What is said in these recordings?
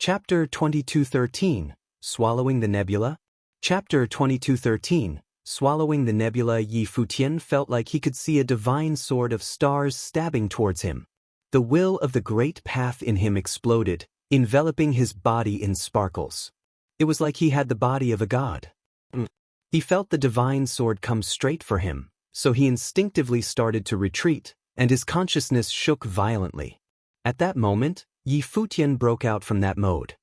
Chapter 2213, Swallowing the Nebula? Chapter 2213, Swallowing the Nebula. Yi Futian felt like he could see a divine sword of stars stabbing towards him. The will of the great path in him exploded, enveloping his body in sparkles. It was like he had the body of a god. He felt the divine sword come straight for him, so he instinctively started to retreat, and his consciousness shook violently. At that moment, Yi Futian broke out from that mode.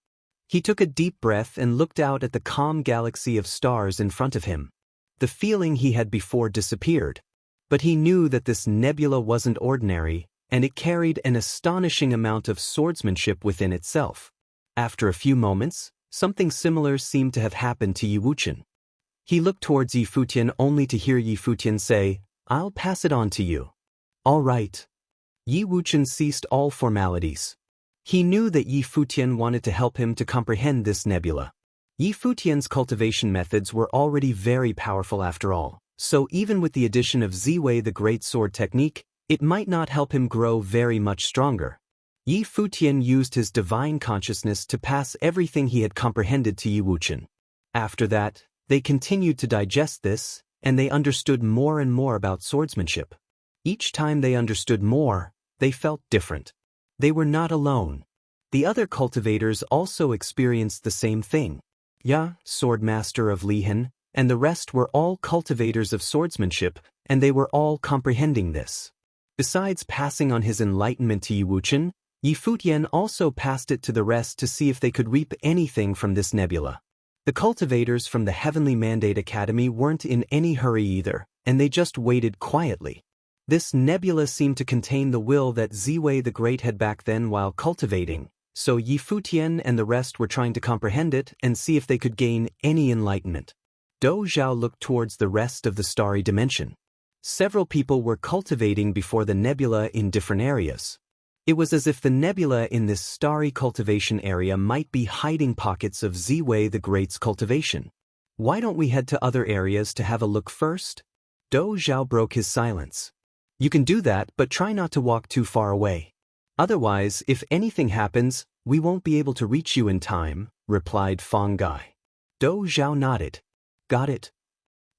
He took a deep breath and looked out at the calm galaxy of stars in front of him. The feeling he had before disappeared. But he knew that this nebula wasn't ordinary, and it carried an astonishing amount of swordsmanship within itself. After a few moments, something similar seemed to have happened to Yi Wuchen. He looked towards Yi Futian only to hear Yi Futian say, "I'll pass it on to you." "All right." Yi Wuchen ceased all formalities. He knew that Yi Futian wanted to help him to comprehend this nebula. Yi Futian's cultivation methods were already very powerful after all, so even with the addition of Ziwei the Great Sword technique, it might not help him grow very much stronger. Yi Futian used his divine consciousness to pass everything he had comprehended to Yi Wuchen. After that, they continued to digest this, and they understood more and more about swordsmanship. Each time they understood more, they felt different. They were not alone. The other cultivators also experienced the same thing. Ya, swordmaster of Lihan, and the rest were all cultivators of swordsmanship, and they were all comprehending this. Besides passing on his enlightenment to Yi Wuchen, Yi Futian also passed it to the rest to see if they could reap anything from this nebula. The cultivators from the Heavenly Mandate Academy weren't in any hurry either, and they just waited quietly. This nebula seemed to contain the will that Ziwei the Great had back then while cultivating, so Yi Futian and the rest were trying to comprehend it and see if they could gain any enlightenment. Dou Zhao looked towards the rest of the starry dimension. Several people were cultivating before the nebula in different areas. It was as if the nebula in this starry cultivation area might be hiding pockets of Ziwei the Great's cultivation. "Why don't we head to other areas to have a look first?" Dou Zhao broke his silence. "You can do that, but try not to walk too far away. Otherwise, if anything happens, we won't be able to reach you in time," replied Fang Gai. Dou Zhao nodded. "Got it."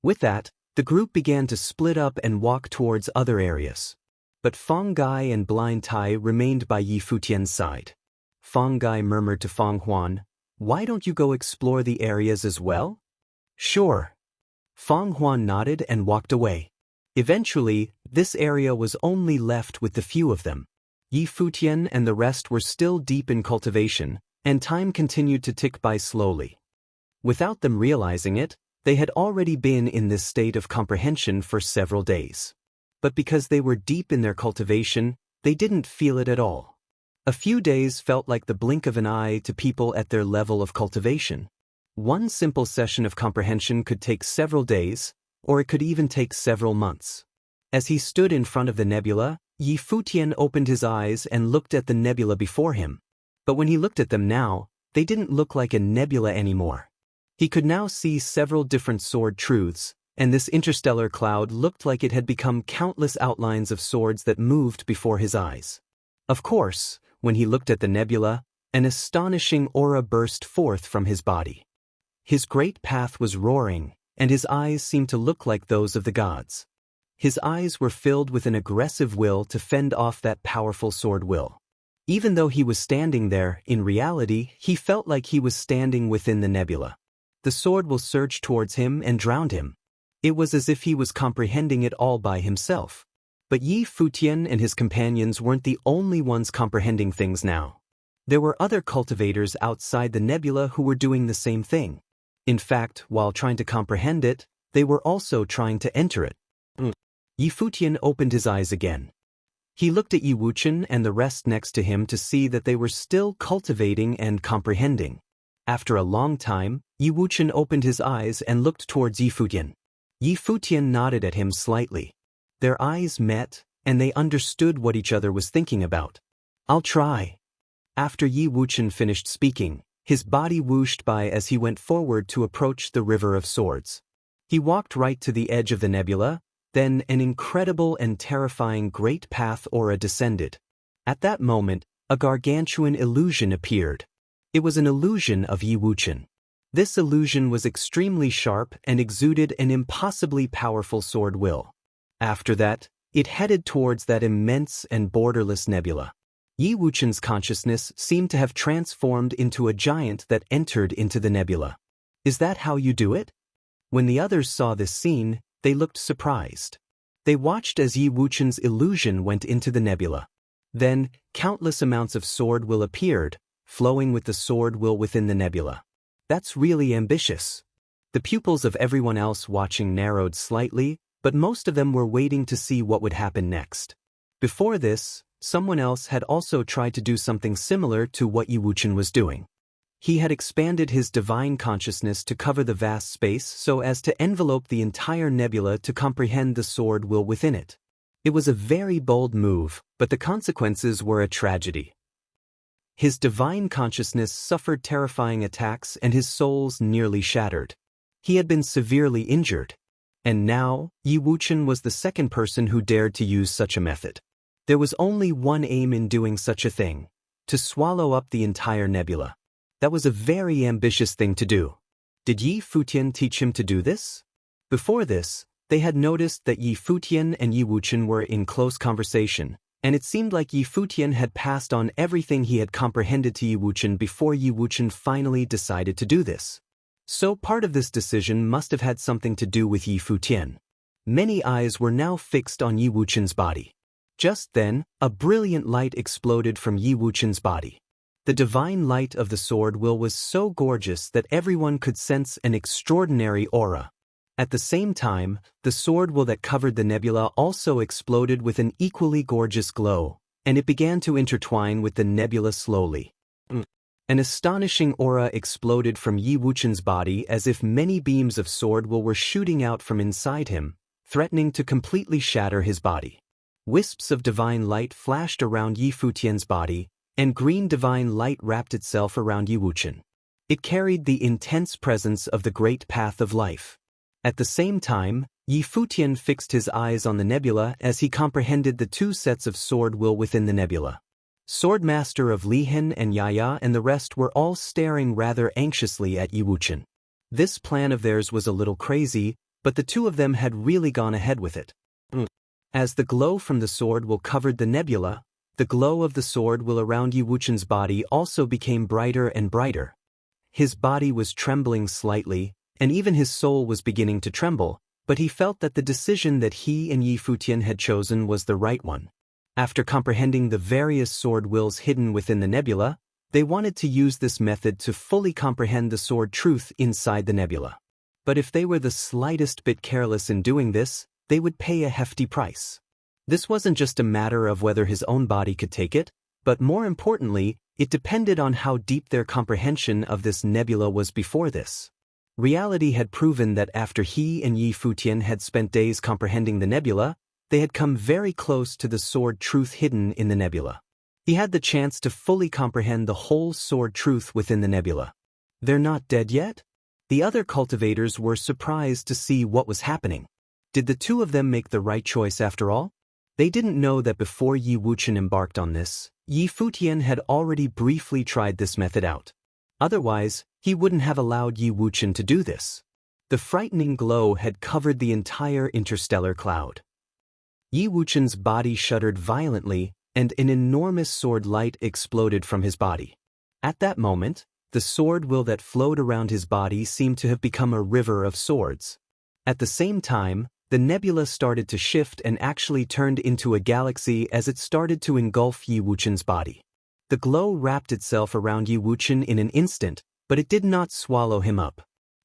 With that, the group began to split up and walk towards other areas. But Fang Gai and Blind Tai remained by Yi Futian's side. Fang Gai murmured to Fang Huan, "Why don't you go explore the areas as well?" "Sure." Fang Huan nodded and walked away. Eventually, this area was only left with the few of them. Yi Futian and the rest were still deep in cultivation, and time continued to tick by slowly. Without them realizing it, they had already been in this state of comprehension for several days. But because they were deep in their cultivation, they didn't feel it at all. A few days felt like the blink of an eye to people at their level of cultivation. One simple session of comprehension could take several days, or it could even take several months. As he stood in front of the nebula, Yi Futian opened his eyes and looked at the nebula before him. But when he looked at them now, they didn't look like a nebula anymore. He could now see several different sword truths, and this interstellar cloud looked like it had become countless outlines of swords that moved before his eyes. Of course, when he looked at the nebula, an astonishing aura burst forth from his body. His great path was roaring, and his eyes seemed to look like those of the gods. His eyes were filled with an aggressive will to fend off that powerful sword will. Even though he was standing there, in reality, he felt like he was standing within the nebula. The sword will surge towards him and drowned him. It was as if he was comprehending it all by himself. But Yi Futian and his companions weren't the only ones comprehending things now. There were other cultivators outside the nebula who were doing the same thing. In fact, while trying to comprehend it, they were also trying to enter it. Yi Futian opened his eyes again. He looked at Yi Wuchen and the rest next to him to see that they were still cultivating and comprehending. After a long time, Yi Wuchen opened his eyes and looked towards Yi Futian. Yi Futian nodded at him slightly. Their eyes met, and they understood what each other was thinking about. "I'll try." After Yi Wuchen finished speaking, his body whooshed by as he went forward to approach the River of Swords. He walked right to the edge of the nebula, then an incredible and terrifying great path aura descended. At that moment, a gargantuan illusion appeared. It was an illusion of Yi Wuchen. This illusion was extremely sharp and exuded an impossibly powerful sword will. After that, it headed towards that immense and borderless nebula. Yi Wuchen's consciousness seemed to have transformed into a giant that entered into the nebula. Is that how you do it? When the others saw this scene, they looked surprised. They watched as Yi Wuchen's illusion went into the nebula. Then, countless amounts of sword will appeared, flowing with the sword will within the nebula. That's really ambitious. The pupils of everyone else watching narrowed slightly, but most of them were waiting to see what would happen next. Before this, someone else had also tried to do something similar to what Yi Wuchen was doing. He had expanded his divine consciousness to cover the vast space so as to envelope the entire nebula to comprehend the sword will within it. It was a very bold move, but the consequences were a tragedy. His divine consciousness suffered terrifying attacks and his souls nearly shattered. He had been severely injured. And now, Yi Wuchen was the second person who dared to use such a method. There was only one aim in doing such a thing: to swallow up the entire nebula. That was a very ambitious thing to do. Did Yi Futian teach him to do this? Before this, they had noticed that Yi Futian and Yi Wuchen were in close conversation, and it seemed like Yi Futian had passed on everything he had comprehended to Yi Wuchen before Yi Wuchen finally decided to do this. So part of this decision must have had something to do with Yi Futian. Many eyes were now fixed on Yi Wuchen's body. Just then, a brilliant light exploded from Yi Wuchen's body. The divine light of the sword will was so gorgeous that everyone could sense an extraordinary aura. At the same time, the sword will that covered the nebula also exploded with an equally gorgeous glow, and it began to intertwine with the nebula slowly. An astonishing aura exploded from Yi Wuchen's body as if many beams of sword will were shooting out from inside him, threatening to completely shatter his body. Wisps of divine light flashed around Yi Futian's body, and green divine light wrapped itself around Yi Wuchen. It carried the intense presence of the great path of life. At the same time, Yi Futian fixed his eyes on the nebula as he comprehended the two sets of sword will within the nebula. Swordmaster of Lihen and Yaya and the rest were all staring rather anxiously at Yi Wuchen. This plan of theirs was a little crazy, but the two of them had really gone ahead with it. As the glow from the sword will covered the nebula, the glow of the sword will around Yi Wuchen's body also became brighter and brighter. His body was trembling slightly, and even his soul was beginning to tremble, but he felt that the decision that he and Yi Futian had chosen was the right one. After comprehending the various sword wills hidden within the nebula, they wanted to use this method to fully comprehend the sword truth inside the nebula. But if they were the slightest bit careless in doing this, they would pay a hefty price. This wasn't just a matter of whether his own body could take it, but more importantly, it depended on how deep their comprehension of this nebula was before this. Reality had proven that after he and Yi Futian had spent days comprehending the nebula, they had come very close to the sword truth hidden in the nebula. He had the chance to fully comprehend the whole sword truth within the nebula. They're not dead yet? The other cultivators were surprised to see what was happening. Did the two of them make the right choice after all? They didn't know that before Yi Wuchen embarked on this, Yi Futian had already briefly tried this method out. Otherwise, he wouldn't have allowed Yi Wuchen to do this. The frightening glow had covered the entire interstellar cloud. Yi Wuchen's body shuddered violently, and an enormous sword light exploded from his body. At that moment, the sword will that flowed around his body seemed to have become a river of swords. At the same time, the nebula started to shift and actually turned into a galaxy as it started to engulf Yi Wuchen's body. The glow wrapped itself around Yi Wuchen in an instant, but it did not swallow him up.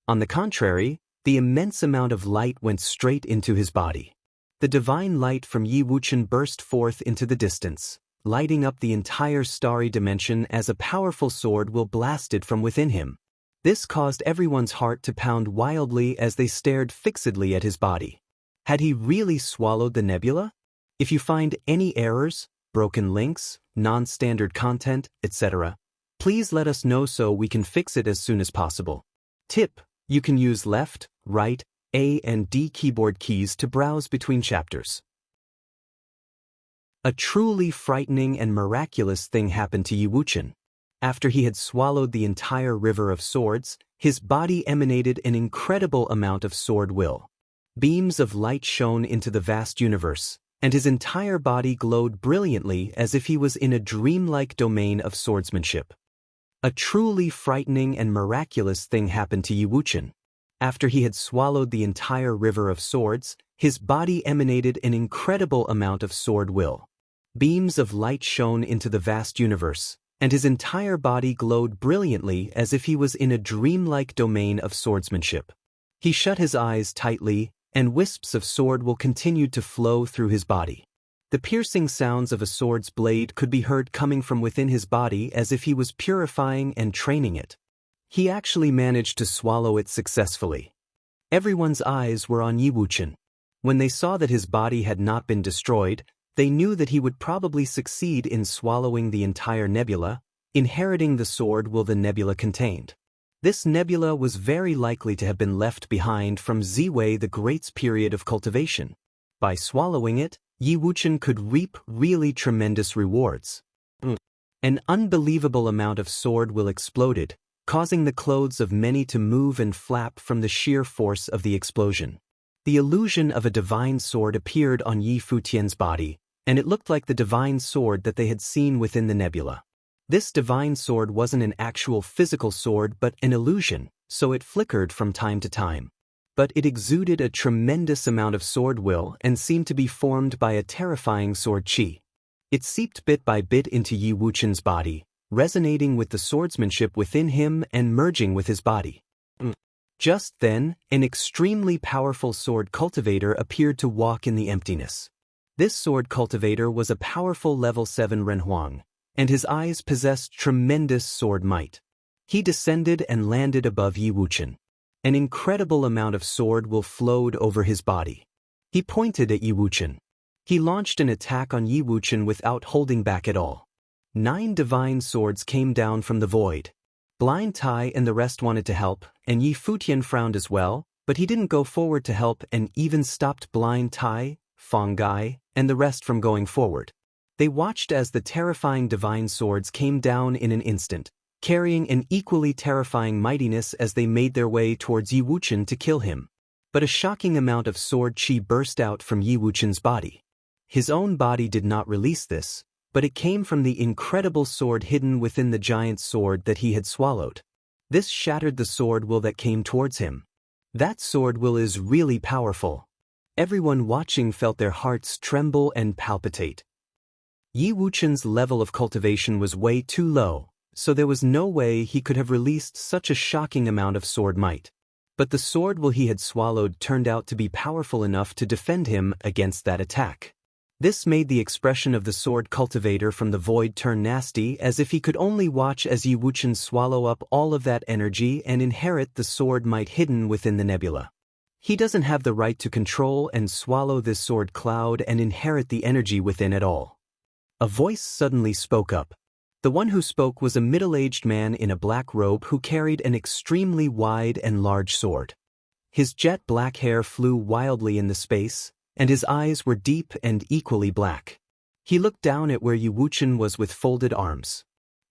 On the contrary, the immense amount of light went straight into his body. The divine light from Yi Wuchen burst forth into the distance, lighting up the entire starry dimension as a powerful sword will blasted from within him. This caused everyone's heart to pound wildly as they stared fixedly at his body. Had he really swallowed the nebula? If you find any errors, broken links, non-standard content, etc., please let us know so we can fix it as soon as possible. Tip: you can use left, right, A and D keyboard keys to browse between chapters. A truly frightening and miraculous thing happened to Yi Wuchen. After he had swallowed the entire river of swords, his body emanated an incredible amount of sword will. Beams of light shone into the vast universe, and his entire body glowed brilliantly as if he was in a dreamlike domain of swordsmanship. A truly frightening and miraculous thing happened to Yi Wuchen. After he had swallowed the entire river of swords, his body emanated an incredible amount of sword will. Beams of light shone into the vast universe, and his entire body glowed brilliantly as if he was in a dreamlike domain of swordsmanship. He shut his eyes tightly, and wisps of sword will continued to flow through his body. The piercing sounds of a sword's blade could be heard coming from within his body as if he was purifying and training it. He actually managed to swallow it successfully. Everyone's eyes were on Yi Wuchen. When they saw that his body had not been destroyed, they knew that he would probably succeed in swallowing the entire nebula, inheriting the sword will the nebula contained. This nebula was very likely to have been left behind from Ziwei the Great's period of cultivation. By swallowing it, Yi Wuchen could reap really tremendous rewards. An unbelievable amount of sword will exploded, causing the clothes of many to move and flap from the sheer force of the explosion. The illusion of a divine sword appeared on Yi Futian's body, and it looked like the divine sword that they had seen within the nebula. This divine sword wasn't an actual physical sword but an illusion, so it flickered from time to time. But it exuded a tremendous amount of sword will and seemed to be formed by a terrifying sword chi. It seeped bit by bit into Yi Wuchen's body, resonating with the swordsmanship within him and merging with his body. Just then, an extremely powerful sword cultivator appeared to walk in the emptiness. This sword cultivator was a powerful level 7 Renhuang, and his eyes possessed tremendous sword might. He descended and landed above Yi Wuchen. An incredible amount of sword will flowed over his body. He pointed at Yi Wuchen. He launched an attack on Yi Wuchen without holding back at all. 9 divine swords came down from the void. Blind Tai and the rest wanted to help, and Yi Futian frowned as well, but he didn't go forward to help and even stopped Blind Tai, Fong Gai, and the rest from going forward. They watched as the terrifying divine swords came down in an instant, carrying an equally terrifying mightiness as they made their way towards Yi Wuchen to kill him. But a shocking amount of sword chi burst out from Yi Wuchen's body. His own body did not release this, but it came from the incredible sword hidden within the giant sword that he had swallowed. This shattered the sword will that came towards him. That sword will is really powerful. Everyone watching felt their hearts tremble and palpitate. Yi Wuchen's level of cultivation was way too low, so there was no way he could have released such a shocking amount of sword might. But the sword will he had swallowed turned out to be powerful enough to defend him against that attack. This made the expression of the sword cultivator from the void turn nasty, as if he could only watch as Yi Wuchen swallow up all of that energy and inherit the sword might hidden within the nebula. He doesn't have the right to control and swallow this sword cloud and inherit the energy within at all. A voice suddenly spoke up. The one who spoke was a middle-aged man in a black robe who carried an extremely wide and large sword. His jet black hair flew wildly in the space, and his eyes were deep and equally black. He looked down at where Yi Wuchen was with folded arms.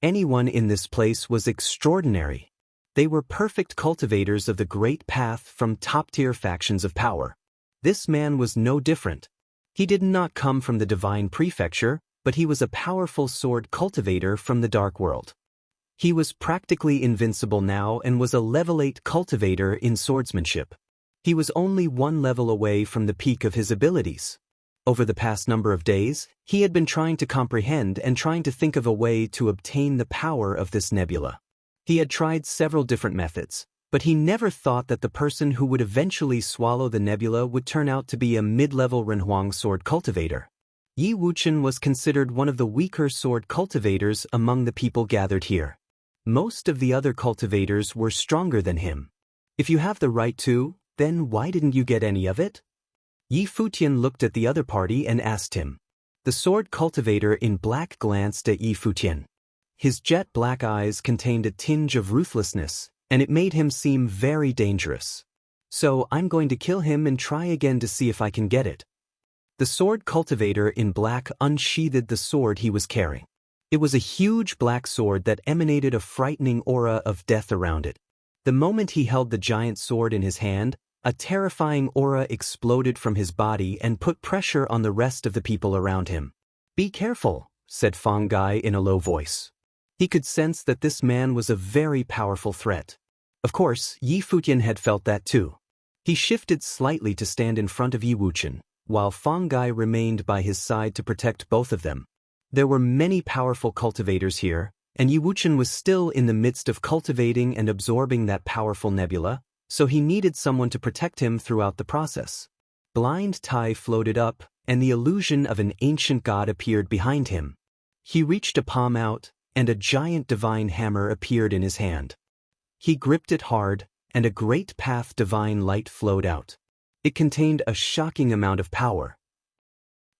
Anyone in this place was extraordinary. They were perfect cultivators of the great path from top-tier factions of power. This man was no different. He did not come from the divine prefecture, but he was a powerful sword cultivator from the dark world. He was practically invincible now and was a level 8 cultivator in swordsmanship. He was only 1 level away from the peak of his abilities. Over the past number of days, he had been trying to comprehend and trying to think of a way to obtain the power of this nebula. He had tried several different methods, but he never thought that the person who would eventually swallow the nebula would turn out to be a mid-level Renhuang sword cultivator. Yi Wuchen was considered one of the weaker sword cultivators among the people gathered here. Most of the other cultivators were stronger than him. If you have the right to, then why didn't you get any of it? Yi Futian looked at the other party and asked him. The sword cultivator in black glanced at Yi Futian. His jet black eyes contained a tinge of ruthlessness, and it made him seem very dangerous. So I'm going to kill him and try again to see if I can get it. The sword cultivator in black unsheathed the sword he was carrying. It was a huge black sword that emanated a frightening aura of death around it. The moment he held the giant sword in his hand, a terrifying aura exploded from his body and put pressure on the rest of the people around him. "Be careful," said Fang Gai in a low voice. He could sense that this man was a very powerful threat. Of course, Yi Futian had felt that too. He shifted slightly to stand in front of Yi Wuchen, while Fang Gai remained by his side to protect both of them. There were many powerful cultivators here, and Yi Wuchen was still in the midst of cultivating and absorbing that powerful nebula, so he needed someone to protect him throughout the process. Blind Tai floated up, and the illusion of an ancient god appeared behind him. He reached a palm out, and a giant divine hammer appeared in his hand. He gripped it hard, and a great path divine light flowed out. It contained a shocking amount of power.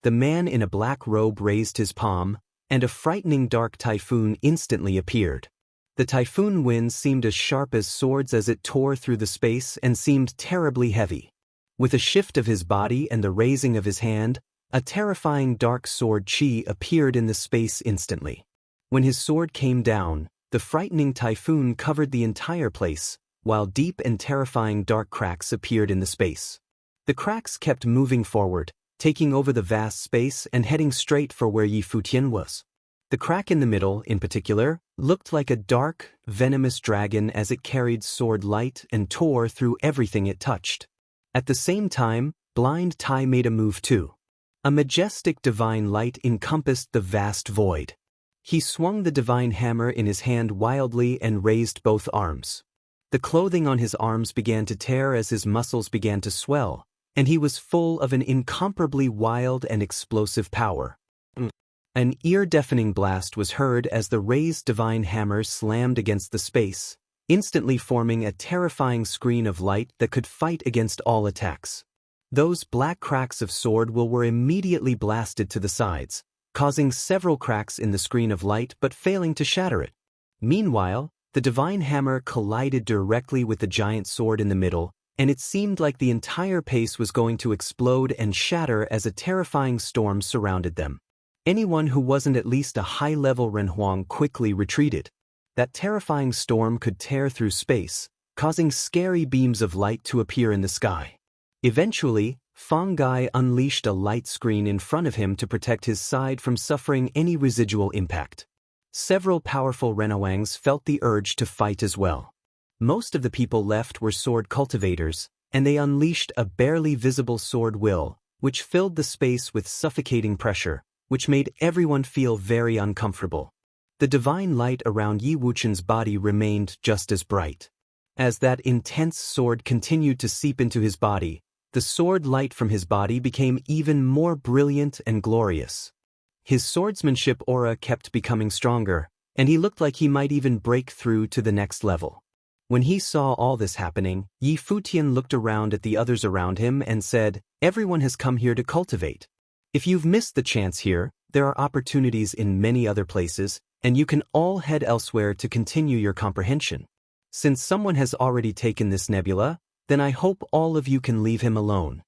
The man in a black robe raised his palm, and a frightening dark typhoon instantly appeared. The typhoon wind seemed as sharp as swords as it tore through the space and seemed terribly heavy. With a shift of his body and the raising of his hand, a terrifying dark sword chi appeared in the space instantly. When his sword came down, the frightening typhoon covered the entire place, while deep and terrifying dark cracks appeared in the space. The cracks kept moving forward, taking over the vast space and heading straight for where Yi Futian was. The crack in the middle, in particular, looked like a dark, venomous dragon as it carried sword light and tore through everything it touched. At the same time, Blind Tai made a move too. A majestic divine light encompassed the vast void. He swung the divine hammer in his hand wildly and raised both arms. The clothing on his arms began to tear as his muscles began to swell, and he was full of an incomparably wild and explosive power. An ear-deafening blast was heard as the raised divine hammer slammed against the space, instantly forming a terrifying screen of light that could fight against all attacks. Those black cracks of sword were immediately blasted to the sides, causing several cracks in the screen of light but failing to shatter it. Meanwhile, the divine hammer collided directly with the giant sword in the middle, and it seemed like the entire pace was going to explode and shatter as a terrifying storm surrounded them. Anyone who wasn't at least a high-level Renhuang quickly retreated. That terrifying storm could tear through space, causing scary beams of light to appear in the sky. Eventually, Fang Gai unleashed a light screen in front of him to protect his side from suffering any residual impact. Several powerful Renhuangs felt the urge to fight as well. Most of the people left were sword cultivators, and they unleashed a barely visible sword will, which filled the space with suffocating pressure, which made everyone feel very uncomfortable. The divine light around Yi Wuchen's body remained just as bright. As that intense sword continued to seep into his body, the sword light from his body became even more brilliant and glorious. His swordsmanship aura kept becoming stronger, and he looked like he might even break through to the next level. When he saw all this happening, Yi Futian looked around at the others around him and said, "Everyone has come here to cultivate. If you've missed the chance here, there are opportunities in many other places, and you can all head elsewhere to continue your comprehension. Since someone has already taken this nebula, then I hope all of you can leave him alone."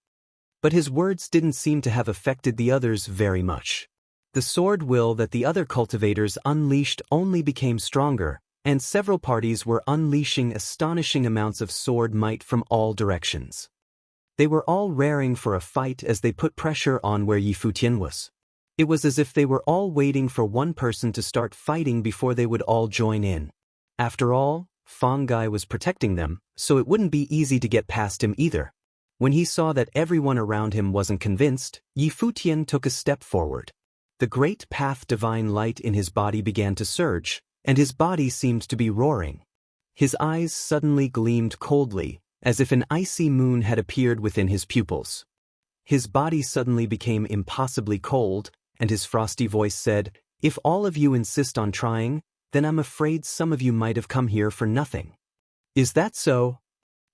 But his words didn't seem to have affected the others very much. The sword will that the other cultivators unleashed only became stronger, and several parties were unleashing astonishing amounts of sword might from all directions. They were all raring for a fight as they put pressure on where Yi Futian was. It was as if they were all waiting for one person to start fighting before they would all join in. After all, Fang Gai was protecting them, so it wouldn't be easy to get past him either. When he saw that everyone around him wasn't convinced, Yi Futian took a step forward. The great path divine light in his body began to surge, and his body seemed to be roaring. His eyes suddenly gleamed coldly, as if an icy moon had appeared within his pupils. His body suddenly became impossibly cold, and his frosty voice said, "If all of you insist on trying, then I'm afraid some of you might have come here for nothing." "Is that so?"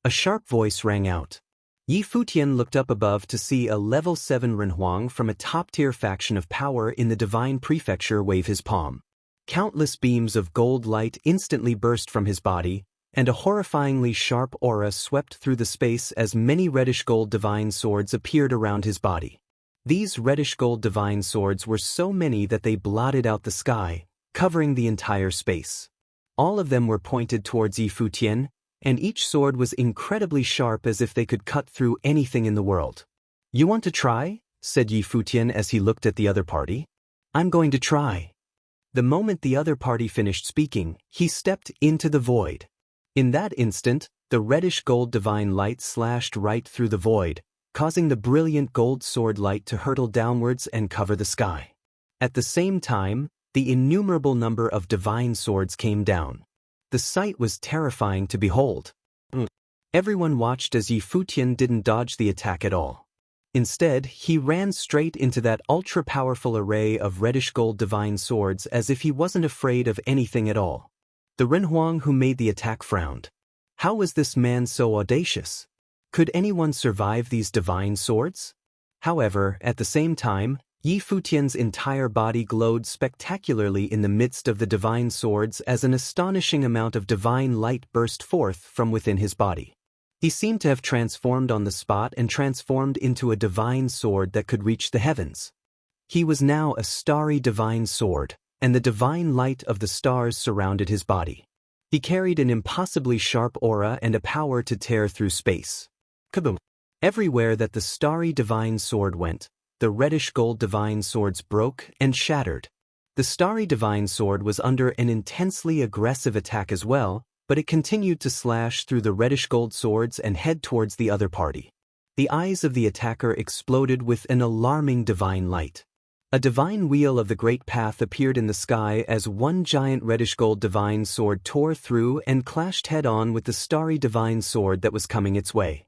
A sharp voice rang out. Yi Futian looked up above to see a level 7 Renhuang from a top-tier faction of power in the divine prefecture wave his palm. Countless beams of gold light instantly burst from his body, and a horrifyingly sharp aura swept through the space as many reddish-gold divine swords appeared around his body. These reddish-gold divine swords were so many that they blotted out the sky, covering the entire space. All of them were pointed towards Yi Futian, and each sword was incredibly sharp as if they could cut through anything in the world. "You want to try?" said Yi Futian as he looked at the other party. "I'm going to try." The moment the other party finished speaking, he stepped into the void. In that instant, the reddish-gold divine light slashed right through the void, causing the brilliant gold sword light to hurtle downwards and cover the sky. At the same time, the innumerable number of divine swords came down. The sight was terrifying to behold. Everyone watched as Yi Futian didn't dodge the attack at all. Instead, he ran straight into that ultra-powerful array of reddish-gold divine swords as if he wasn't afraid of anything at all. The Renhuang who made the attack frowned. How was this man so audacious? Could anyone survive these divine swords? However, at the same time, Yi Futian's entire body glowed spectacularly in the midst of the divine swords as an astonishing amount of divine light burst forth from within his body. He seemed to have transformed on the spot and transformed into a divine sword that could reach the heavens. He was now a starry divine sword, and the divine light of the stars surrounded his body. He carried an impossibly sharp aura and a power to tear through space. Kaboom! Everywhere that the starry divine sword went, the reddish-gold divine swords broke and shattered. The starry divine sword was under an intensely aggressive attack as well, but it continued to slash through the reddish-gold swords and head towards the other party. The eyes of the attacker exploded with an alarming divine light. A divine wheel of the great path appeared in the sky as one giant reddish-gold divine sword tore through and clashed head-on with the starry divine sword that was coming its way.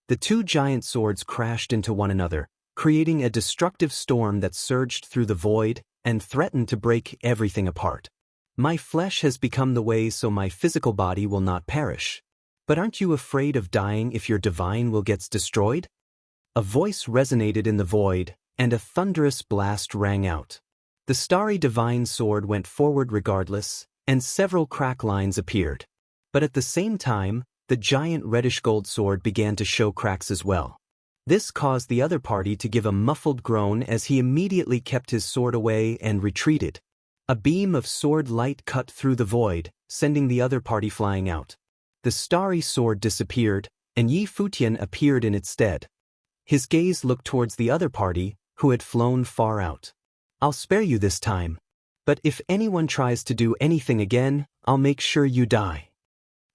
The two giant swords crashed into one another, creating a destructive storm that surged through the void and threatened to break everything apart. "My flesh has become the way so my physical body will not perish. But aren't you afraid of dying if your divine will gets destroyed?" A voice resonated in the void, and a thunderous blast rang out. The starry divine sword went forward regardless, and several crack lines appeared. But at the same time, the giant reddish-gold sword began to show cracks as well. This caused the other party to give a muffled groan as he immediately kept his sword away and retreated. A beam of sword light cut through the void, sending the other party flying out. The starry sword disappeared, and Yi Futian appeared in its stead. His gaze looked towards the other party, who had flown far out. "I'll spare you this time. But if anyone tries to do anything again, I'll make sure you die."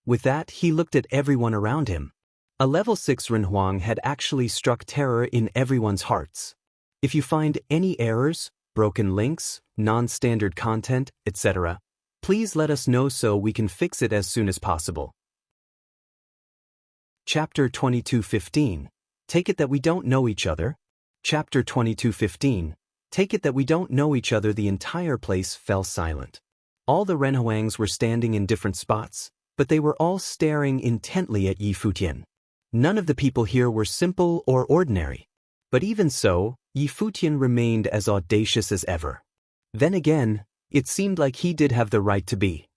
With that, he looked at everyone around him. A level 6 Renhuang had actually struck terror in everyone's hearts. If you find any errors, broken links, non-standard content, etc., please let us know so we can fix it as soon as possible. Chapter 22:15. Take it that we don't know each other. Chapter 22:15. Take it that we don't know each other. The entire place fell silent. All the Renhuangs were standing in different spots, but they were all staring intently at Yi Futian. None of the people here were simple or ordinary. But even so, Yi Futian remained as audacious as ever. Then again, it seemed like he did have the right to be.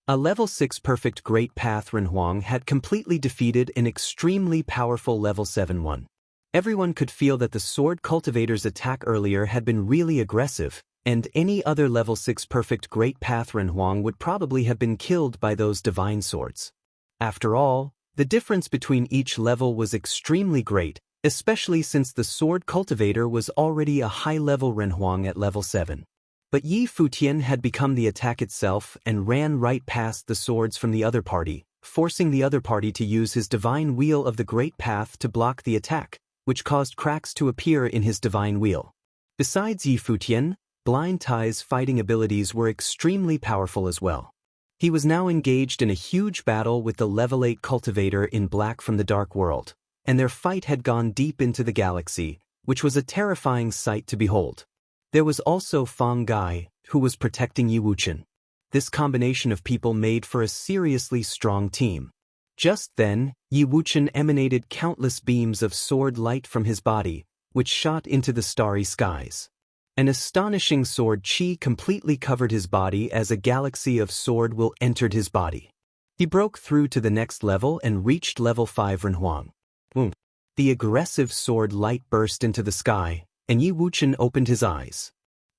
A level 6 perfect Great Path Renhuang had completely defeated an extremely powerful level 7 one. Everyone could feel that the sword cultivator's attack earlier had been really aggressive, and any other level 6 perfect Great Path Renhuang would probably have been killed by those divine swords. After all, the difference between each level was extremely great, especially since the sword cultivator was already a high-level Renhuang at level 7. But Yi Futian had become the attack itself and ran right past the swords from the other party, forcing the other party to use his divine wheel of the Great Path to block the attack, which caused cracks to appear in his divine wheel. Besides Yi Futian, Blind Tai's fighting abilities were extremely powerful as well. He was now engaged in a huge battle with the level 8 cultivator in black from the Dark World, and their fight had gone deep into the galaxy, which was a terrifying sight to behold. There was also Fang Gai, who was protecting Yi Wuchen. This combination of people made for a seriously strong team. Just then, Yi Wuchen emanated countless beams of sword light from his body, which shot into the starry skies. An astonishing sword chi completely covered his body as a galaxy of sword will entered his body. He broke through to the next level and reached level 5 Renhuang. Boom. The aggressive sword light burst into the sky, and Yi Wuchen opened his eyes.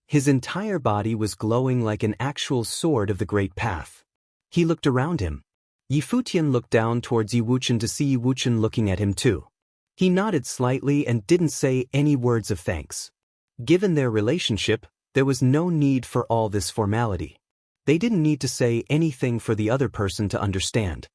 His entire body was glowing like an actual sword of the Great Path. He looked around him. Yi Futian looked down towards Yi Wuchen to see Yi Wuchen looking at him too. He nodded slightly and didn't say any words of thanks. Given their relationship, there was no need for all this formality. They didn't need to say anything for the other person to understand.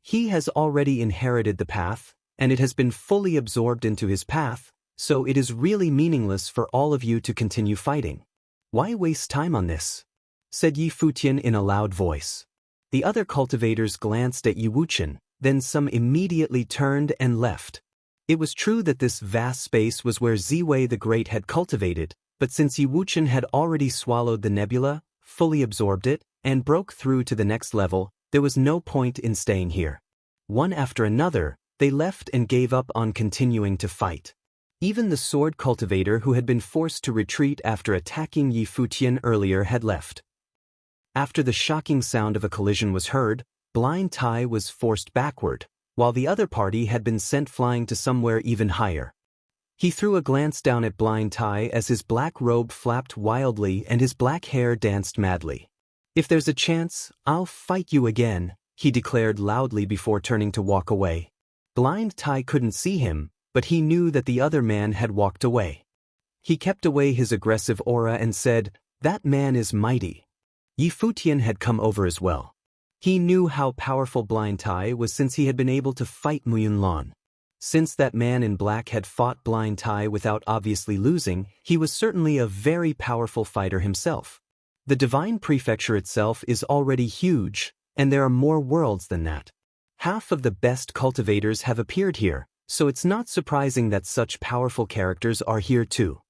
He has already inherited the path, and it has been fully absorbed into his path, so it is really meaningless for all of you to continue fighting. Why waste time on this? Said Yi Futian in a loud voice. The other cultivators glanced at Yi Wuchen, then some immediately turned and left. It was true that this vast space was where Ziwei the Great had cultivated, but since Yi Wuchen had already swallowed the nebula, fully absorbed it, and broke through to the next level, there was no point in staying here. One after another, they left and gave up on continuing to fight. Even the sword cultivator who had been forced to retreat after attacking Yi Futian earlier had left. After the shocking sound of a collision was heard, Blind Tai was forced backward, while the other party had been sent flying to somewhere even higher. He threw a glance down at Blind Tai as his black robe flapped wildly and his black hair danced madly. "If there's a chance, I'll fight you again," he declared loudly before turning to walk away. Blind Tai couldn't see him, but he knew that the other man had walked away. He kept away his aggressive aura and said, "That man is mighty." Yi Futian had come over as well. He knew how powerful Blind Tai was since he had been able to fight Mu Yunlan. Since that man in black had fought Blind Tai without obviously losing, he was certainly a very powerful fighter himself. The Divine Prefecture itself is already huge, and there are more worlds than that. Half of the best cultivators have appeared here, so it's not surprising that such powerful characters are here too.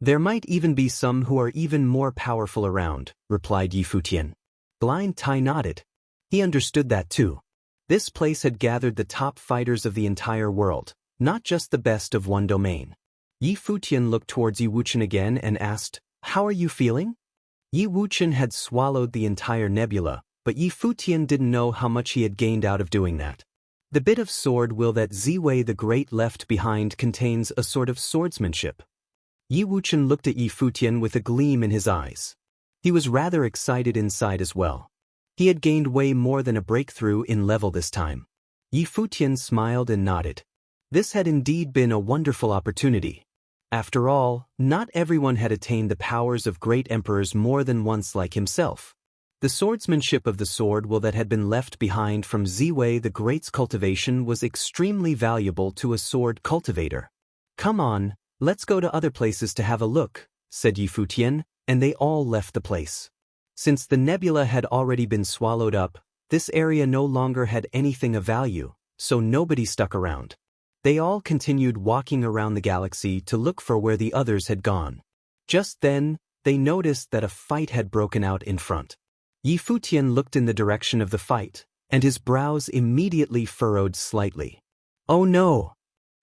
"There might even be some who are even more powerful around," replied Yi Futian. Blind Tai nodded. He understood that too. This place had gathered the top fighters of the entire world, not just the best of one domain. Yi Futian looked towards Yi Wuchen again and asked, "How are you feeling?" Yi Wuchen had swallowed the entire nebula, but Yi Futian didn't know how much he had gained out of doing that. The bit of sword will that Ziwei the Great left behind contains a sort of swordsmanship. Yi Wuchen looked at Yi Futian with a gleam in his eyes. He was rather excited inside as well. He had gained way more than a breakthrough in level this time. Yi Futian smiled and nodded. This had indeed been a wonderful opportunity. After all, not everyone had attained the powers of great emperors more than once like himself. The swordsmanship of the sword will that had been left behind from Ziwei the Great's cultivation was extremely valuable to a sword cultivator. "Come on, let's go to other places to have a look," said Yi Futian, and they all left the place. Since the nebula had already been swallowed up, this area no longer had anything of value, so nobody stuck around. They all continued walking around the galaxy to look for where the others had gone. Just then, they noticed that a fight had broken out in front. Yi Futian looked in the direction of the fight, and his brows immediately furrowed slightly. "Oh no!"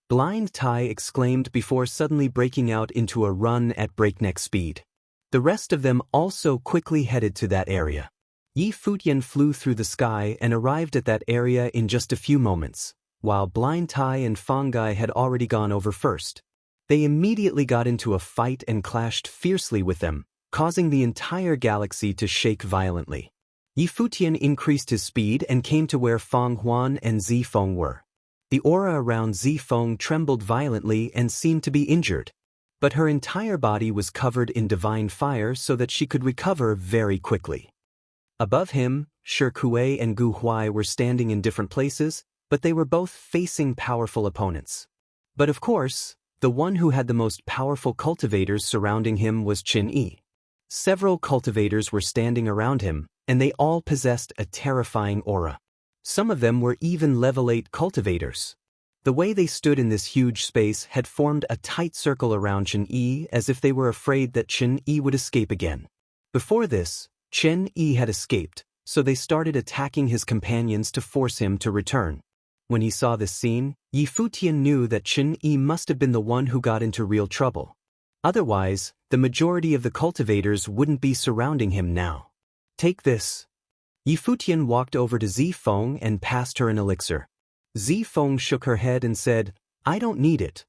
Blind Tai exclaimed before suddenly breaking out into a run at breakneck speed. The rest of them also quickly headed to that area. Yi Futian flew through the sky and arrived at that area in just a few moments, while Blind Tai and Fangai had already gone over first. They immediately got into a fight and clashed fiercely with them, causing the entire galaxy to shake violently. Yi Futian increased his speed and came to where Fang Huan and Zifeng were. The aura around Zifeng trembled violently and seemed to be injured, but her entire body was covered in divine fire so that she could recover very quickly. Above him, Shi Kuei and Gu Huai were standing in different places, but they were both facing powerful opponents. But of course, the one who had the most powerful cultivators surrounding him was Qin Yi. Several cultivators were standing around him, and they all possessed a terrifying aura. Some of them were even level 8 cultivators. The way they stood in this huge space had formed a tight circle around Qin Yi as if they were afraid that Qin Yi would escape again. Before this, Qin Yi had escaped, so they started attacking his companions to force him to return. When he saw this scene, Yi Futian knew that Qin Yi must have been the one who got into real trouble. Otherwise, the majority of the cultivators wouldn't be surrounding him now. "Take this." Yi Futian walked over to Zifeng and passed her an elixir. Zifeng shook her head and said, "I don't need it."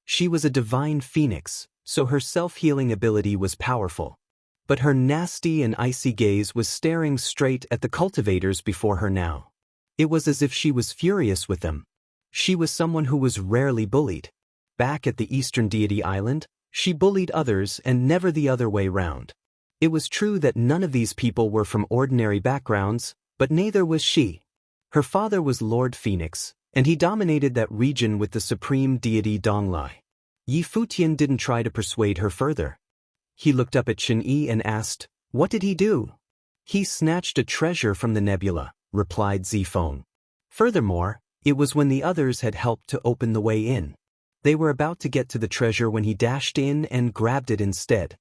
She was a divine phoenix, so her self-healing ability was powerful. but her nasty and icy gaze was staring straight at the cultivators before her now. It was as if she was furious with them. She was someone who was rarely bullied. Back at the Eastern Deity Island, she bullied others and never the other way round. It was true that none of these people were from ordinary backgrounds, but neither was she. Her father was Lord Phoenix, and he dominated that region with the supreme deity Donglai. Yi Futian didn't try to persuade her further. He looked up at Qin-Yi and asked, "What did he do?" "He snatched a treasure from the nebula," replied Zifeng. Furthermore, it was when the others had helped to open the way in. They were about to get to the treasure when he dashed in and grabbed it instead.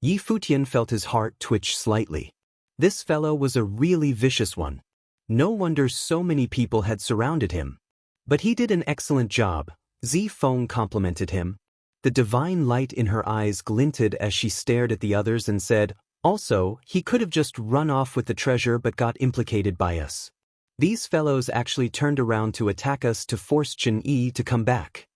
Yi Futian felt his heart twitch slightly. This fellow was a really vicious one. No wonder so many people had surrounded him. But he did an excellent job, Zifeng complimented him. The divine light in her eyes glinted as she stared at the others and said, "Also, he could have just run off with the treasure but got implicated by us. These fellows actually turned around to attack us to force Qin-Yi to come back."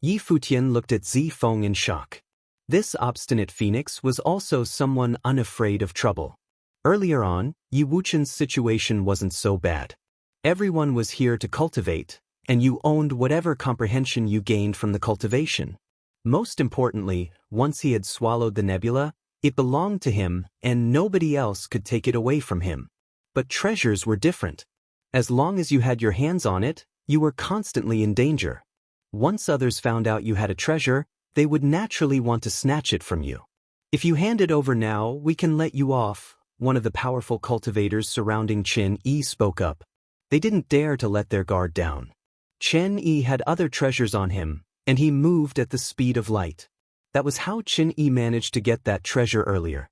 Yi Futian looked at Zifeng in shock. This obstinate phoenix was also someone unafraid of trouble. Earlier on, Yi Wuchen's situation wasn't so bad. Everyone was here to cultivate, and you owned whatever comprehension you gained from the cultivation. Most importantly, once he had swallowed the nebula, it belonged to him and nobody else could take it away from him. But treasures were different. As long as you had your hands on it, you were constantly in danger. Once others found out you had a treasure, they would naturally want to snatch it from you. "If you hand it over now, we can let you off," one of the powerful cultivators surrounding Qin-Yi spoke up. They didn't dare to let their guard down. Qin-Yi had other treasures on him, and he moved at the speed of light. That was how Qin-Yi managed to get that treasure earlier.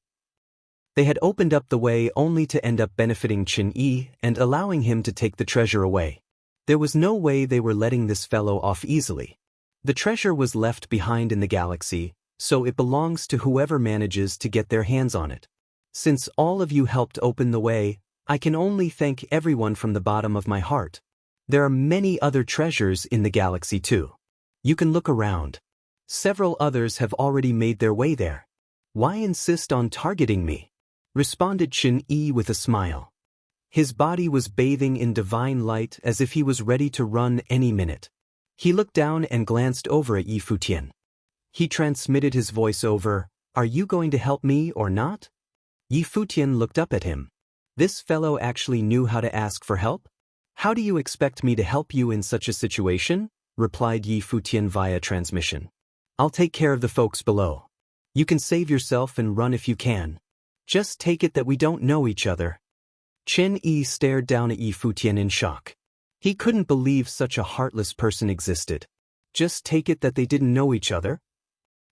They had opened up the way only to end up benefiting Qin-Yi and allowing him to take the treasure away. There was no way they were letting this fellow off easily. The treasure was left behind in the galaxy, so it belongs to whoever manages to get their hands on it. Since all of you helped open the way, I can only thank everyone from the bottom of my heart. There are many other treasures in the galaxy too. You can look around. Several others have already made their way there. Why insist on targeting me?" responded Qin-Yi with a smile. His body was bathing in divine light as if he was ready to run any minute. He looked down and glanced over at Yi Futian. He transmitted his voice over, "Are you going to help me or not?" Yi Futian looked up at him. This fellow actually knew how to ask for help? "How do you expect me to help you in such a situation?" replied Yi Futian via transmission. "I'll take care of the folks below. You can save yourself and run if you can. Just take it that we don't know each other." Qin-Yi stared down at Yi Futian in shock. He couldn't believe such a heartless person existed. Just take it that they didn't know each other?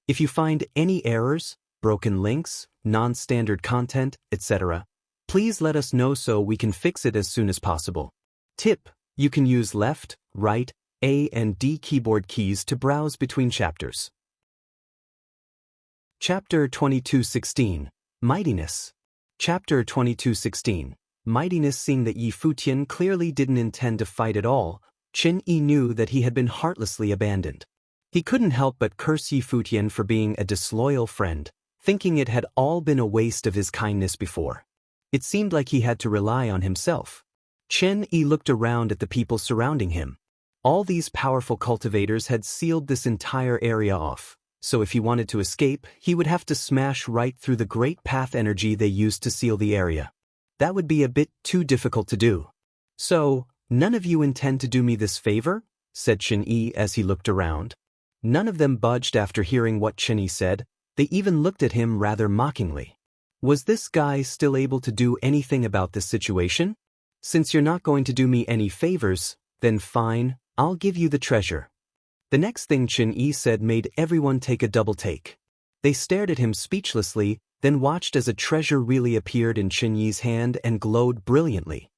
If you find any errors, broken links, non-standard content, etc., please let us know so we can fix it as soon as possible. Tip: you can use left, right, A and D keyboard keys to browse between chapters. Chapter 2216, Mightiness. Chapter 2216, Mightiness. Seeing that Yi Futian clearly didn't intend to fight at all, Qin-Yi knew that he had been heartlessly abandoned. He couldn't help but curse Yi Futian for being a disloyal friend, thinking it had all been a waste of his kindness before. It seemed like he had to rely on himself. Qin-Yi looked around at the people surrounding him. All these powerful cultivators had sealed this entire area off, so if he wanted to escape, he would have to smash right through the great path energy they used to seal the area. That would be a bit too difficult to do. "So, none of you intend to do me this favor?" said Qin-Yi as he looked around. None of them budged after hearing what Qin-Yi said. They even looked at him rather mockingly. Was this guy still able to do anything about this situation? "Since you're not going to do me any favors, then fine, I'll give you the treasure." The next thing Qin-Yi said made everyone take a double take. They stared at him speechlessly, then watched as a treasure really appeared in Qin-Yi's hand and glowed brilliantly.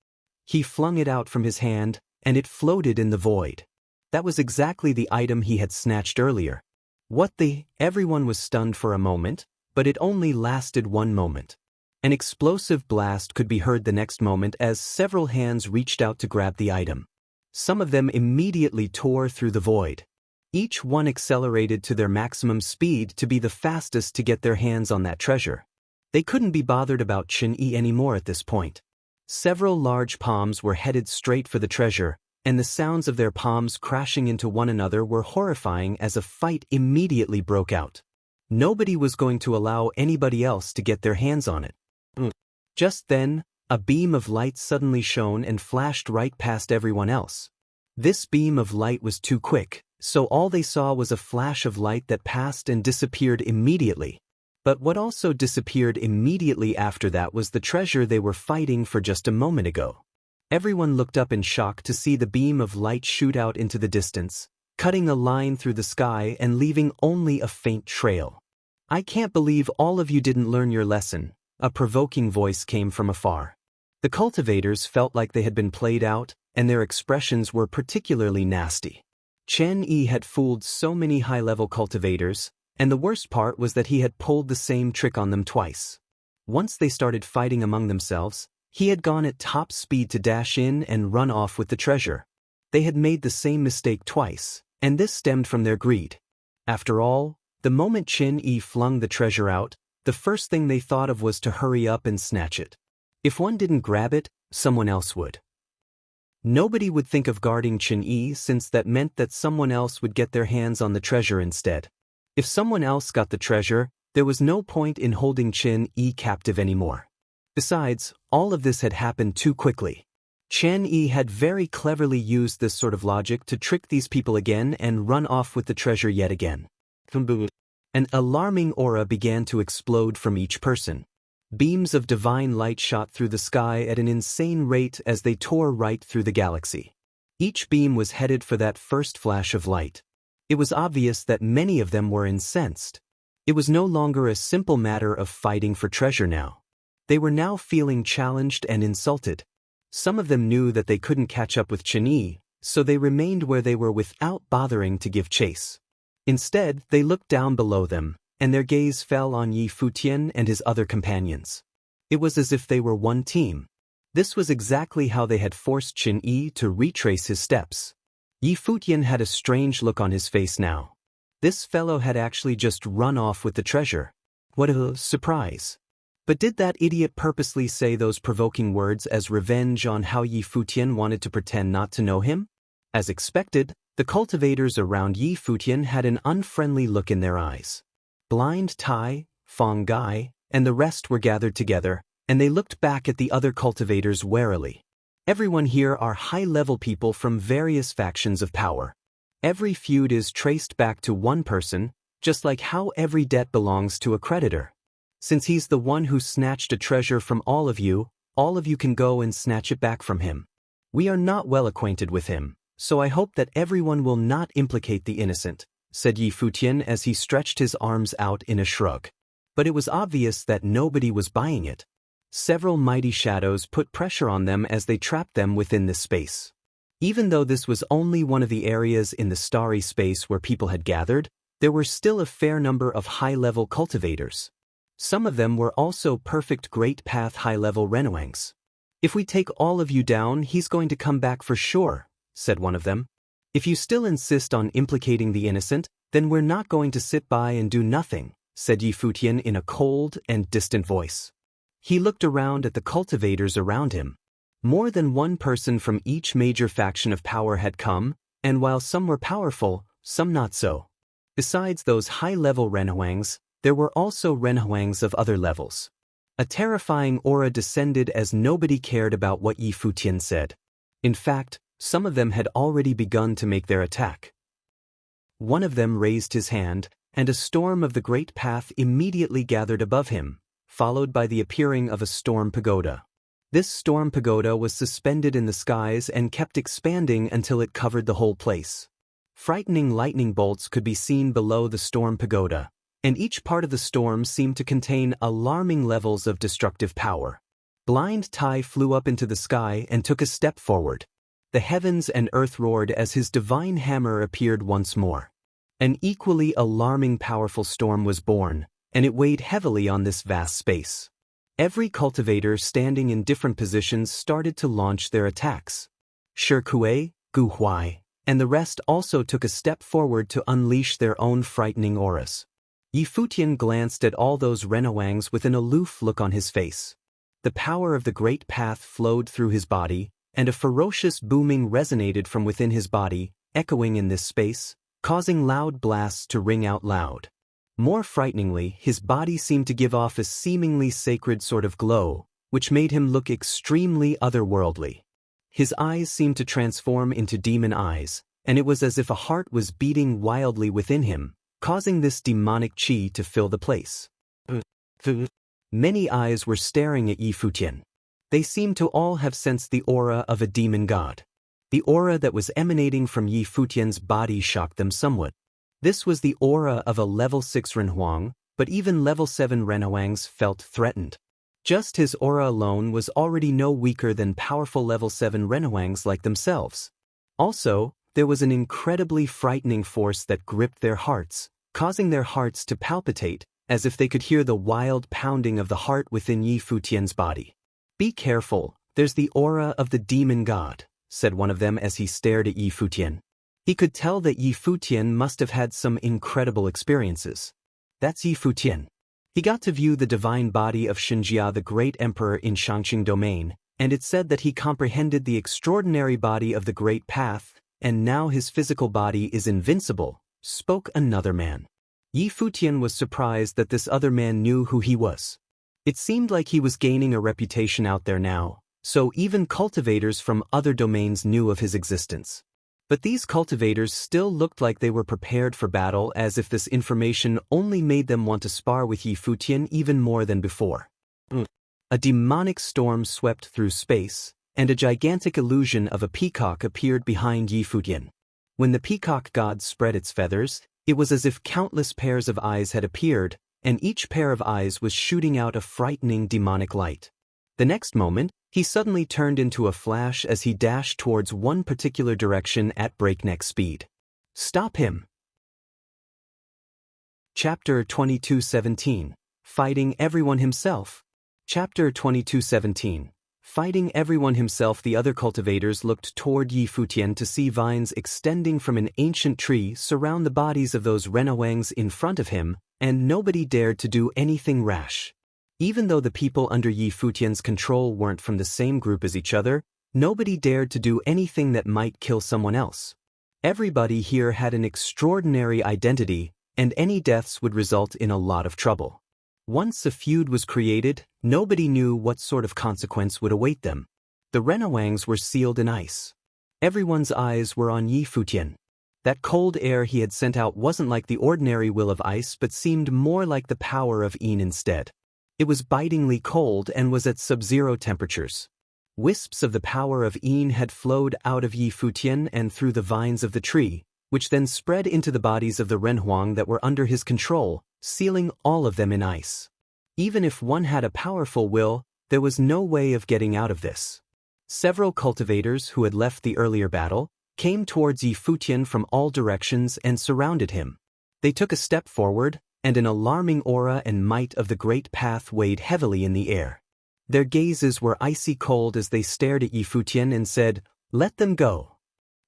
He flung it out from his hand, and it floated in the void. That was exactly the item he had snatched earlier. What the? Everyone was stunned for a moment, but it only lasted 1 moment. An explosive blast could be heard the next moment as several hands reached out to grab the item. Some of them immediately tore through the void. Each one accelerated to their maximum speed to be the fastest to get their hands on that treasure. They couldn't be bothered about Chen-Yi anymore at this point. Several large palms were headed straight for the treasure, and the sounds of their palms crashing into one another were horrifying as a fight immediately broke out. Nobody was going to allow anybody else to get their hands on it. Just then, a beam of light suddenly shone and flashed right past everyone else. This beam of light was too quick, so all they saw was a flash of light that passed and disappeared immediately. But what also disappeared immediately after that was the treasure they were fighting for just a moment ago. Everyone looked up in shock to see the beam of light shoot out into the distance, cutting a line through the sky and leaving only a faint trail. "I can't believe all of you didn't learn your lesson," a provoking voice came from afar. The cultivators felt like they had been played out, and their expressions were particularly nasty. Chen-Yi had fooled so many high-level cultivators, and the worst part was that he had pulled the same trick on them twice. Once they started fighting among themselves, he had gone at top speed to dash in and run off with the treasure. They had made the same mistake twice, and this stemmed from their greed. After all, the moment Chen-Yi flung the treasure out, the first thing they thought of was to hurry up and snatch it. If one didn't grab it, someone else would. Nobody would think of guarding Chen-Yi since that meant that someone else would get their hands on the treasure instead. If someone else got the treasure, there was no point in holding Chen-Yi captive anymore. Besides, all of this had happened too quickly. Chen-Yi had very cleverly used this sort of logic to trick these people again and run off with the treasure yet again. An alarming aura began to explode from each person. Beams of divine light shot through the sky at an insane rate as they tore right through the galaxy. Each beam was headed for that first flash of light. It was obvious that many of them were incensed. It was no longer a simple matter of fighting for treasure now. They were now feeling challenged and insulted. Some of them knew that they couldn't catch up with Chen-Yi, so they remained where they were without bothering to give chase. Instead, they looked down below them, and their gaze fell on Yi Futian and his other companions. It was as if they were one team. This was exactly how they had forced Chen-Yi to retrace his steps. Yi Futian had a strange look on his face now. This fellow had actually just run off with the treasure. What a surprise. But did that idiot purposely say those provoking words as revenge on how Yi Futian wanted to pretend not to know him? As expected, the cultivators around Yi Futian had an unfriendly look in their eyes. Blind Tai, Fong Gai, and the rest were gathered together, and they looked back at the other cultivators warily. Everyone here are high-level people from various factions of power. Every feud is traced back to one person, just like how every debt belongs to a creditor. Since he's the one who snatched a treasure from all of you can go and snatch it back from him. We are not well acquainted with him, so I hope that everyone will not implicate the innocent, said Yi Futian as he stretched his arms out in a shrug. But it was obvious that nobody was buying it. Several mighty shadows put pressure on them as they trapped them within this space. Even though this was only one of the areas in the starry space where people had gathered, there were still a fair number of high-level cultivators. Some of them were also perfect Great Path high-level Renwangs. "If we take all of you down, he's going to come back for sure," said one of them. "If you still insist on implicating the innocent, then we're not going to sit by and do nothing," said Yi Futian in a cold and distant voice. He looked around at the cultivators around him. More than one person from each major faction of power had come, and while some were powerful, some not so. Besides those high-level Renwangs, there were also Renwangs of other levels. A terrifying aura descended as nobody cared about what Yi Futian said. In fact, some of them had already begun to make their attack. One of them raised his hand, and a storm of the Great Path immediately gathered above him, followed by the appearing of a storm pagoda. This storm pagoda was suspended in the skies and kept expanding until it covered the whole place. Frightening lightning bolts could be seen below the storm pagoda, and each part of the storm seemed to contain alarming levels of destructive power. Blind Tai flew up into the sky and took a step forward. The heavens and earth roared as his divine hammer appeared once more. An equally alarming powerful storm was born, and it weighed heavily on this vast space. Every cultivator standing in different positions started to launch their attacks. Shi Kuei, Gu Huai, and the rest also took a step forward to unleash their own frightening auras. Yi Futian glanced at all those Renhuangs with an aloof look on his face. The power of the great path flowed through his body, and a ferocious booming resonated from within his body, echoing in this space, causing loud blasts to ring out loud. More frighteningly, his body seemed to give off a seemingly sacred sort of glow, which made him look extremely otherworldly. His eyes seemed to transform into demon eyes, and it was as if a heart was beating wildly within him, causing this demonic chi to fill the place. Many eyes were staring at Yi Futian. They seemed to all have sensed the aura of a demon god. The aura that was emanating from Yi Futian's body shocked them somewhat. This was the aura of a level 6 Renhuang, but even level 7 Renhuangs felt threatened. Just his aura alone was already no weaker than powerful level 7 Renhuangs like themselves. Also, there was an incredibly frightening force that gripped their hearts, causing their hearts to palpitate, as if they could hear the wild pounding of the heart within Yi Futian's body. "Be careful, there's the aura of the demon god," said one of them as he stared at Yi Futian. He could tell that Yi Futian must have had some incredible experiences. That's Yi Futian. He got to view the divine body of Xinjia the Great Emperor in Shangqing Domain, and it said that he comprehended the extraordinary body of the Great Path, and now his physical body is invincible, spoke another man. Yi Futian was surprised that this other man knew who he was. It seemed like he was gaining a reputation out there now, so even cultivators from other domains knew of his existence. But these cultivators still looked like they were prepared for battle, as if this information only made them want to spar with Yi Futian even more than before. A demonic storm swept through space, and a gigantic illusion of a peacock appeared behind Yi Futian. When the peacock god spread its feathers, it was as if countless pairs of eyes had appeared, and each pair of eyes was shooting out a frightening demonic light. The next moment, he suddenly turned into a flash as he dashed towards one particular direction at breakneck speed. "Stop him!" Chapter 22:17 Fighting Everyone Himself. Chapter 22:17 Fighting everyone himself. The other cultivators looked toward Yi Futian to see vines extending from an ancient tree surround the bodies of those Renhuangs in front of him, and nobody dared to do anything rash. Even though the people under Yi Futian's control weren't from the same group as each other, nobody dared to do anything that might kill someone else. Everybody here had an extraordinary identity, and any deaths would result in a lot of trouble. Once a feud was created, nobody knew what sort of consequence would await them. The Renhuangs were sealed in ice. Everyone's eyes were on Yi Futian. That cold air he had sent out wasn't like the ordinary will of ice but seemed more like the power of Yin instead. It was bitingly cold and was at sub-zero temperatures. Wisps of the power of Yin had flowed out of Yi Futian and through the vines of the tree, which then spread into the bodies of the Renhuang that were under his control, sealing all of them in ice. Even if one had a powerful will, there was no way of getting out of this. Several cultivators who had left the earlier battle came towards Yi Futian from all directions and surrounded him. They took a step forward, and an alarming aura and might of the great path weighed heavily in the air. Their gazes were icy cold as they stared at Yi Futian and said, "Let them go."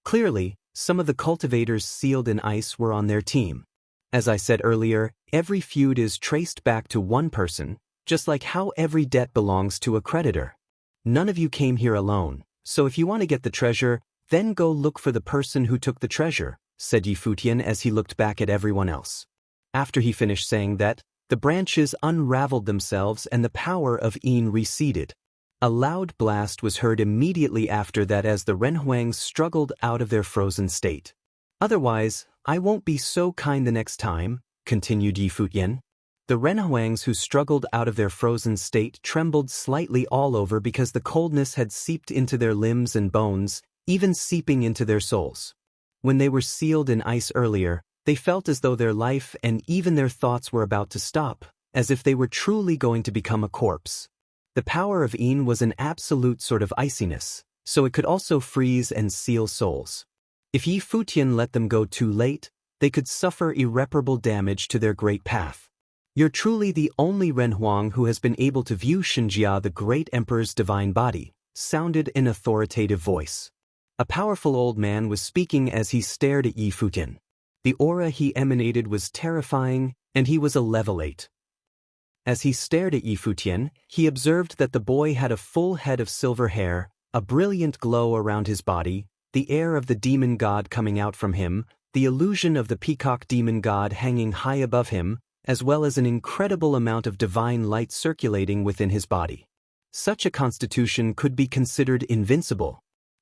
Clearly, some of the cultivators sealed in ice were on their team. As I said earlier, every feud is traced back to one person, just like how every debt belongs to a creditor. None of you came here alone, so if you want to get the treasure, then go look for the person who took the treasure, said Yi Futian as he looked back at everyone else. After he finished saying that, the branches unraveled themselves and the power of Yin receded. A loud blast was heard immediately after that as the Renhuangs struggled out of their frozen state. "Otherwise, I won't be so kind the next time," continued Yi Futian. The Renhuangs who struggled out of their frozen state trembled slightly all over because the coldness had seeped into their limbs and bones, even seeping into their souls. When they were sealed in ice earlier, they felt as though their life and even their thoughts were about to stop, as if they were truly going to become a corpse. The power of Yin was an absolute sort of iciness, so it could also freeze and seal souls. If Yi Futian let them go too late, they could suffer irreparable damage to their great path. "You're truly the only Renhuang who has been able to view Xinjia the Great Emperor's divine body," sounded an authoritative voice. A powerful old man was speaking as he stared at Yi Futian. The aura he emanated was terrifying, and he was a level 8. As he stared at Yi Futian, he observed that the boy had a full head of silver hair, a brilliant glow around his body, the air of the demon god coming out from him, the illusion of the peacock demon god hanging high above him, as well as an incredible amount of divine light circulating within his body. Such a constitution could be considered invincible.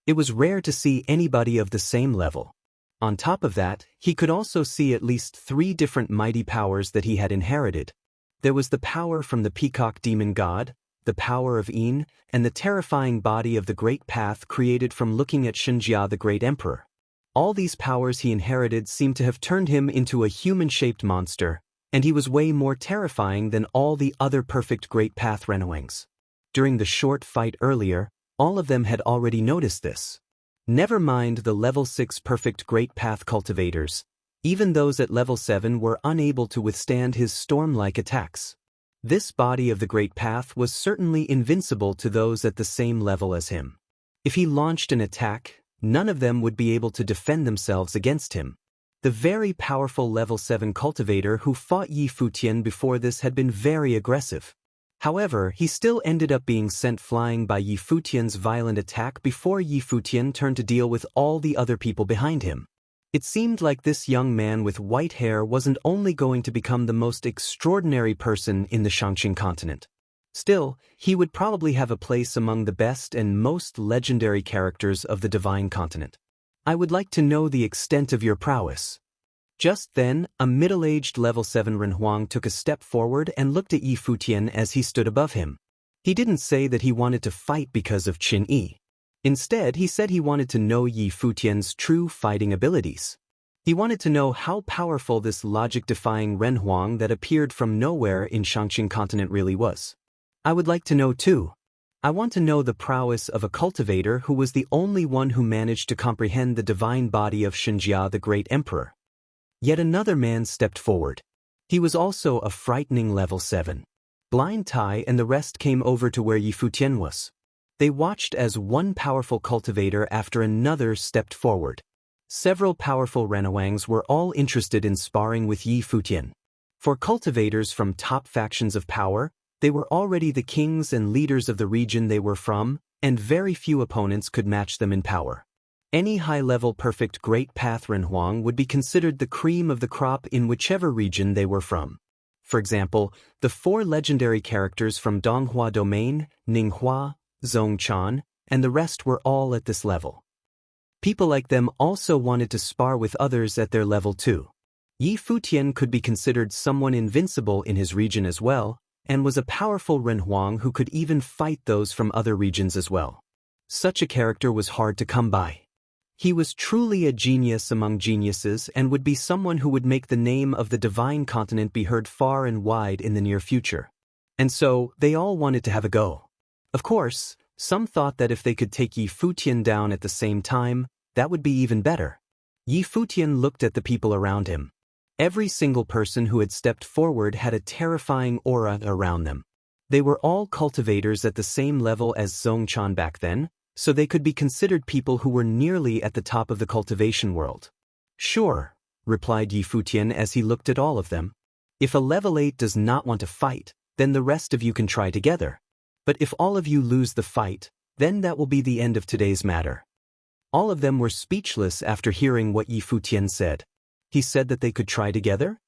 It was rare to see anybody of the same level. On top of that, he could also see at least 3 different mighty powers that he had inherited. There was the power from the peacock demon god, the power of Yin, and the terrifying body of the great path created from looking at Shenjia the great emperor. All these powers he inherited seemed to have turned him into a human-shaped monster, and he was way more terrifying than all the other perfect great path Renwangs. During the short fight earlier, all of them had already noticed this. Never mind the level 6 perfect great path cultivators. Even those at level 7 were unable to withstand his storm-like attacks. This body of the great path was certainly invincible to those at the same level as him. If he launched an attack, none of them would be able to defend themselves against him. The very powerful level 7 cultivator who fought Yi Futian before this had been very aggressive. However, he still ended up being sent flying by Yi Futian's violent attack before Yi Futian turned to deal with all the other people behind him. It seemed like this young man with white hair wasn't only going to become the most extraordinary person in the Shangqing continent. Still, he would probably have a place among the best and most legendary characters of the Divine Continent. I would like to know the extent of your prowess. Just then, a middle-aged level 7 Renhuang took a step forward and looked at Yi Futian as he stood above him. He didn't say that he wanted to fight because of Qin Yi. Instead, he said he wanted to know Yi Futian's true fighting abilities. He wanted to know how powerful this logic-defying Renhuang that appeared from nowhere in Shangqing continent really was. I would like to know too. I want to know the prowess of a cultivator who was the only one who managed to comprehend the divine body of Shenjia the great emperor. Yet another man stepped forward. He was also a frightening level 7. Blind Tai and the rest came over to where Yi Futian was. They watched as one powerful cultivator after another stepped forward. Several powerful Renwangs were all interested in sparring with Yi Futian. For cultivators from top factions of power, they were already the kings and leaders of the region they were from, and very few opponents could match them in power. Any high-level perfect great path Renhuang would be considered the cream of the crop in whichever region they were from. For example, the 4 legendary characters from Donghua Domain, Ninghua, Zhongchan, and the rest were all at this level. People like them also wanted to spar with others at their level too. Yi Futian could be considered someone invincible in his region as well, and was a powerful Renhuang who could even fight those from other regions as well. Such a character was hard to come by. He was truly a genius among geniuses and would be someone who would make the name of the Divine Continent be heard far and wide in the near future. And so, they all wanted to have a go. Of course, some thought that if they could take Yi Futian down at the same time, that would be even better. Yi Futian looked at the people around him. Every single person who had stepped forward had a terrifying aura around them. They were all cultivators at the same level as Zhongchan back then, so they could be considered people who were nearly at the top of the cultivation world. Sure, replied Yi Futian as he looked at all of them. If a level 8 does not want to fight, then the rest of you can try together. But if all of you lose the fight, then that will be the end of today's matter. All of them were speechless after hearing what Yi Futian said. He said that they could try together?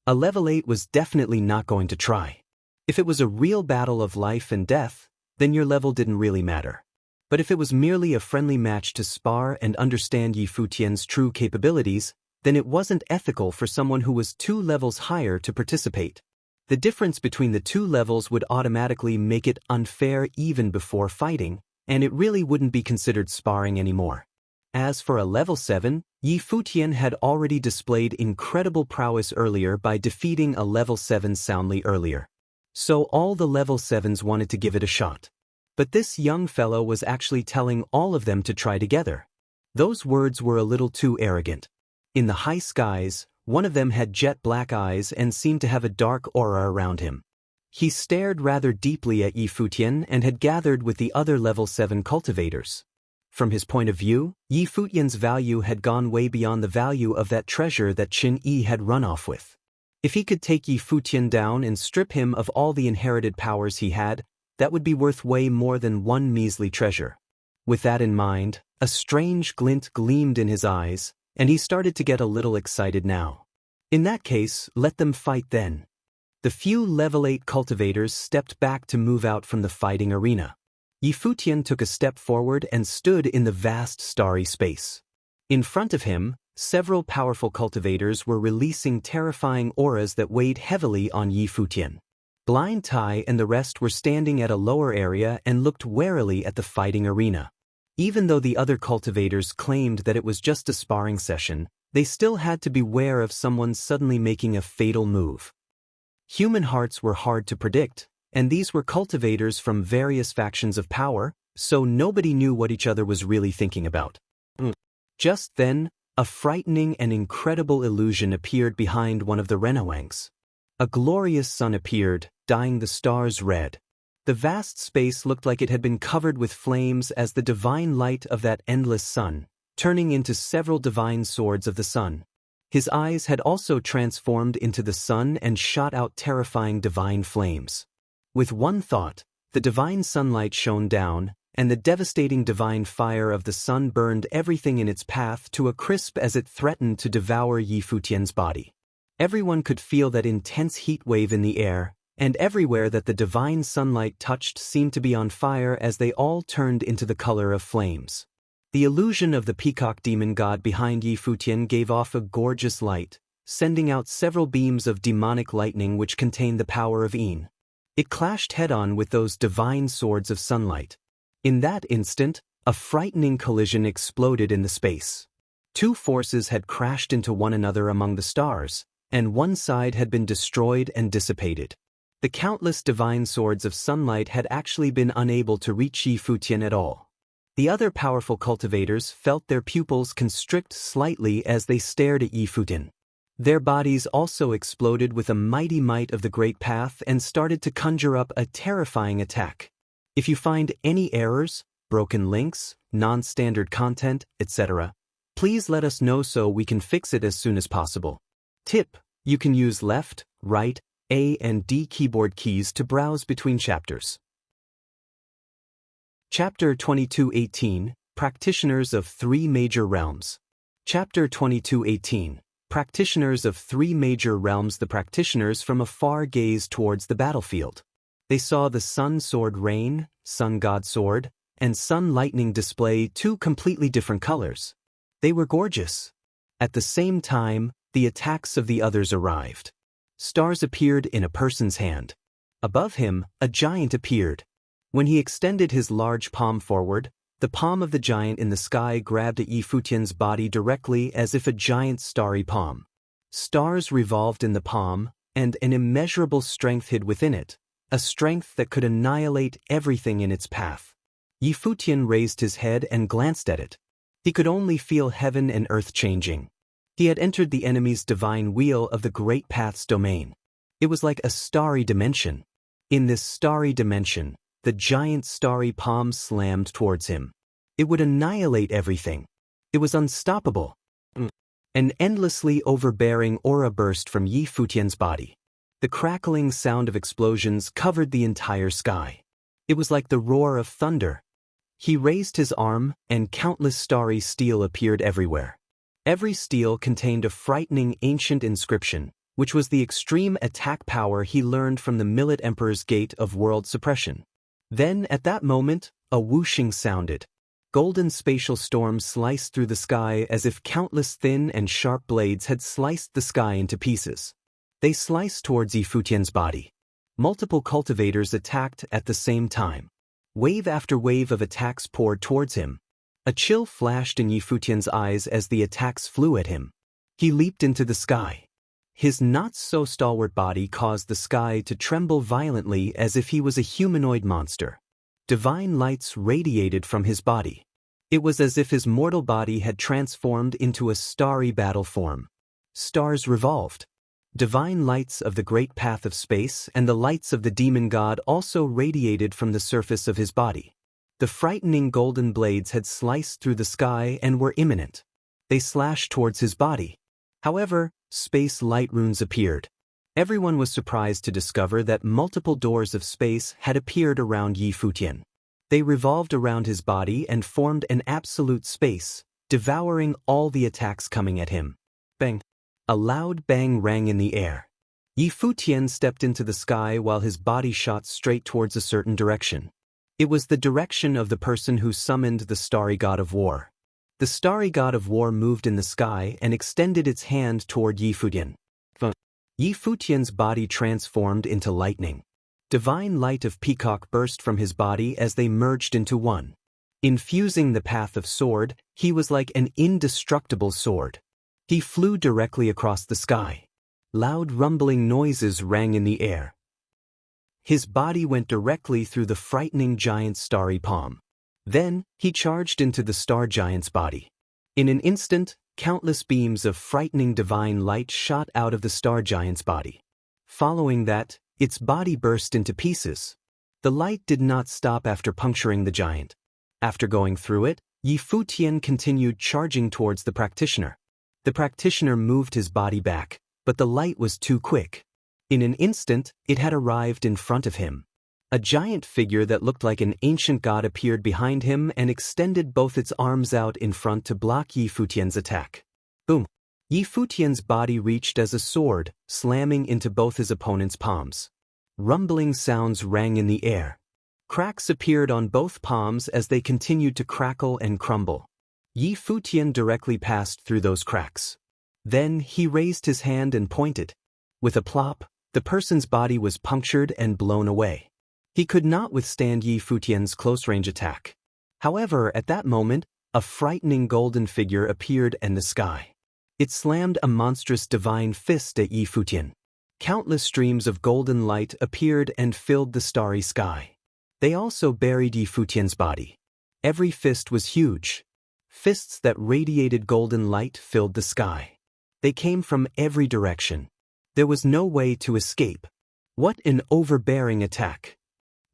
A level 8 was definitely not going to try. If it was a real battle of life and death, then your level didn't really matter. But if it was merely a friendly match to spar and understand Yi Futian's true capabilities, then it wasn't ethical for someone who was 2 levels higher to participate. The difference between the 2 levels would automatically make it unfair even before fighting, and it really wouldn't be considered sparring anymore. As for a level 7, Yi Futian had already displayed incredible prowess earlier by defeating a level 7 soundly earlier. So all the level 7s wanted to give it a shot. But this young fellow was actually telling all of them to try together. Those words were a little too arrogant. In the high skies, one of them had jet black eyes and seemed to have a dark aura around him. He stared rather deeply at Yi Futian and had gathered with the other level 7 cultivators. From his point of view, Yi Futian's value had gone way beyond the value of that treasure that Qin Yi had run off with. If he could take Yi Futian down and strip him of all the inherited powers he had, that would be worth way more than one measly treasure. With that in mind, a strange glint gleamed in his eyes, and he started to get a little excited now. In that case, let them fight then. The few level 8 cultivators stepped back to move out from the fighting arena. Yi Futian took a step forward and stood in the vast starry space. In front of him, several powerful cultivators were releasing terrifying auras that weighed heavily on Yi Futian. Blind Tai and the rest were standing at a lower area and looked warily at the fighting arena. Even though the other cultivators claimed that it was just a sparring session, they still had to beware of someone suddenly making a fatal move. Human hearts were hard to predict, and these were cultivators from various factions of power, so nobody knew what each other was really thinking about. Just then, a frightening and incredible illusion appeared behind one of the Renawangs. A glorious sun appeared, dyeing the stars red. The vast space looked like it had been covered with flames as the divine light of that endless sun, turning into several divine swords of the sun. His eyes had also transformed into the sun and shot out terrifying divine flames. With one thought, the divine sunlight shone down, and the devastating divine fire of the sun burned everything in its path to a crisp as it threatened to devour Yi Futian's body. Everyone could feel that intense heat wave in the air, and everywhere that the divine sunlight touched seemed to be on fire as they all turned into the color of flames. The illusion of the peacock demon god behind Yi Futian gave off a gorgeous light, sending out several beams of demonic lightning which contained the power of Yin. It clashed head-on with those divine swords of sunlight. In that instant, a frightening collision exploded in the space. Two forces had crashed into one another among the stars, and one side had been destroyed and dissipated. The countless divine swords of sunlight had actually been unable to reach Yi Futian at all. The other powerful cultivators felt their pupils constrict slightly as they stared at Yi Futian. Their bodies also exploded with a mighty might of the Great Path and started to conjure up a terrifying attack. If you find any errors, broken links, non-standard content, etc., please let us know so we can fix it as soon as possible. Tip: you can use left, right, A and D keyboard keys to browse between chapters. Chapter 22:18, Practitioners of Three Major Realms. Chapter 22:18, Practitioners of Three Major Realms. The practitioners from afar gazed towards the battlefield. They saw the Sun Sword Rain, Sun God Sword, and Sun Lightning display two completely different colors. They were gorgeous. At the same time, the attacks of the others arrived. Stars appeared in a person's hand. Above him, a giant appeared. When he extended his large palm forward, the palm of the giant in the sky grabbed at Yi Futian's body directly as if a giant starry palm. Stars revolved in the palm, and an immeasurable strength hid within it, a strength that could annihilate everything in its path. Yi Futian raised his head and glanced at it. He could only feel heaven and earth changing. He had entered the enemy's divine wheel of the Great Path's domain. It was like a starry dimension. In this starry dimension, the giant starry palm slammed towards him. It would annihilate everything. It was unstoppable. An endlessly overbearing aura burst from Yi Futian's body. The crackling sound of explosions covered the entire sky. It was like the roar of thunder. He raised his arm, and countless starry steel appeared everywhere. Every steel contained a frightening ancient inscription, which was the extreme attack power he learned from the Millet Emperor's Gate of World Suppression. Then, at that moment, a whooshing sounded. Golden spatial storms sliced through the sky as if countless thin and sharp blades had sliced the sky into pieces. They sliced towards Yi Futian's body. Multiple cultivators attacked at the same time. Wave after wave of attacks poured towards him. A chill flashed in Yi Futian's eyes as the attacks flew at him. He leaped into the sky. His not-so-stalwart body caused the sky to tremble violently as if he was a humanoid monster. Divine lights radiated from his body. It was as if his mortal body had transformed into a starry battle form. Stars revolved. Divine lights of the Great Path of Space and the lights of the demon god also radiated from the surface of his body. The frightening golden blades had sliced through the sky and were imminent. They slashed towards his body. However, space light runes appeared. Everyone was surprised to discover that multiple doors of space had appeared around Yi Futian. They revolved around his body and formed an absolute space, devouring all the attacks coming at him. Bang! A loud bang rang in the air. Yi Futian stepped into the sky while his body shot straight towards a certain direction. It was the direction of the person who summoned the starry god of war. The starry god of war moved in the sky and extended its hand toward Yi Futian. Yi Futian's body transformed into lightning. Divine light of peacock burst from his body as they merged into one. Infusing the path of sword, he was like an indestructible sword. He flew directly across the sky. Loud rumbling noises rang in the air. His body went directly through the frightening giant's starry palm. Then, he charged into the star giant's body. In an instant, countless beams of frightening divine light shot out of the star giant's body. Following that, its body burst into pieces. The light did not stop after puncturing the giant. After going through it, Yi Futian continued charging towards the practitioner. The practitioner moved his body back, but the light was too quick. In an instant, it had arrived in front of him. A giant figure that looked like an ancient god appeared behind him and extended both its arms out in front to block Yi Futian's attack. Boom! Yi Futian's body reached as a sword, slamming into both his opponent's palms. Rumbling sounds rang in the air. Cracks appeared on both palms as they continued to crackle and crumble. Yi Futian directly passed through those cracks. Then he raised his hand and pointed. With a plop, the person's body was punctured and blown away. He could not withstand Yi Futian's close-range attack. However, at that moment, a frightening golden figure appeared in the sky. It slammed a monstrous divine fist at Yi Futian. Countless streams of golden light appeared and filled the starry sky. They also buried Yi Futian's body. Every fist was huge. Fists that radiated golden light filled the sky. They came from every direction. There was no way to escape. What an overbearing attack!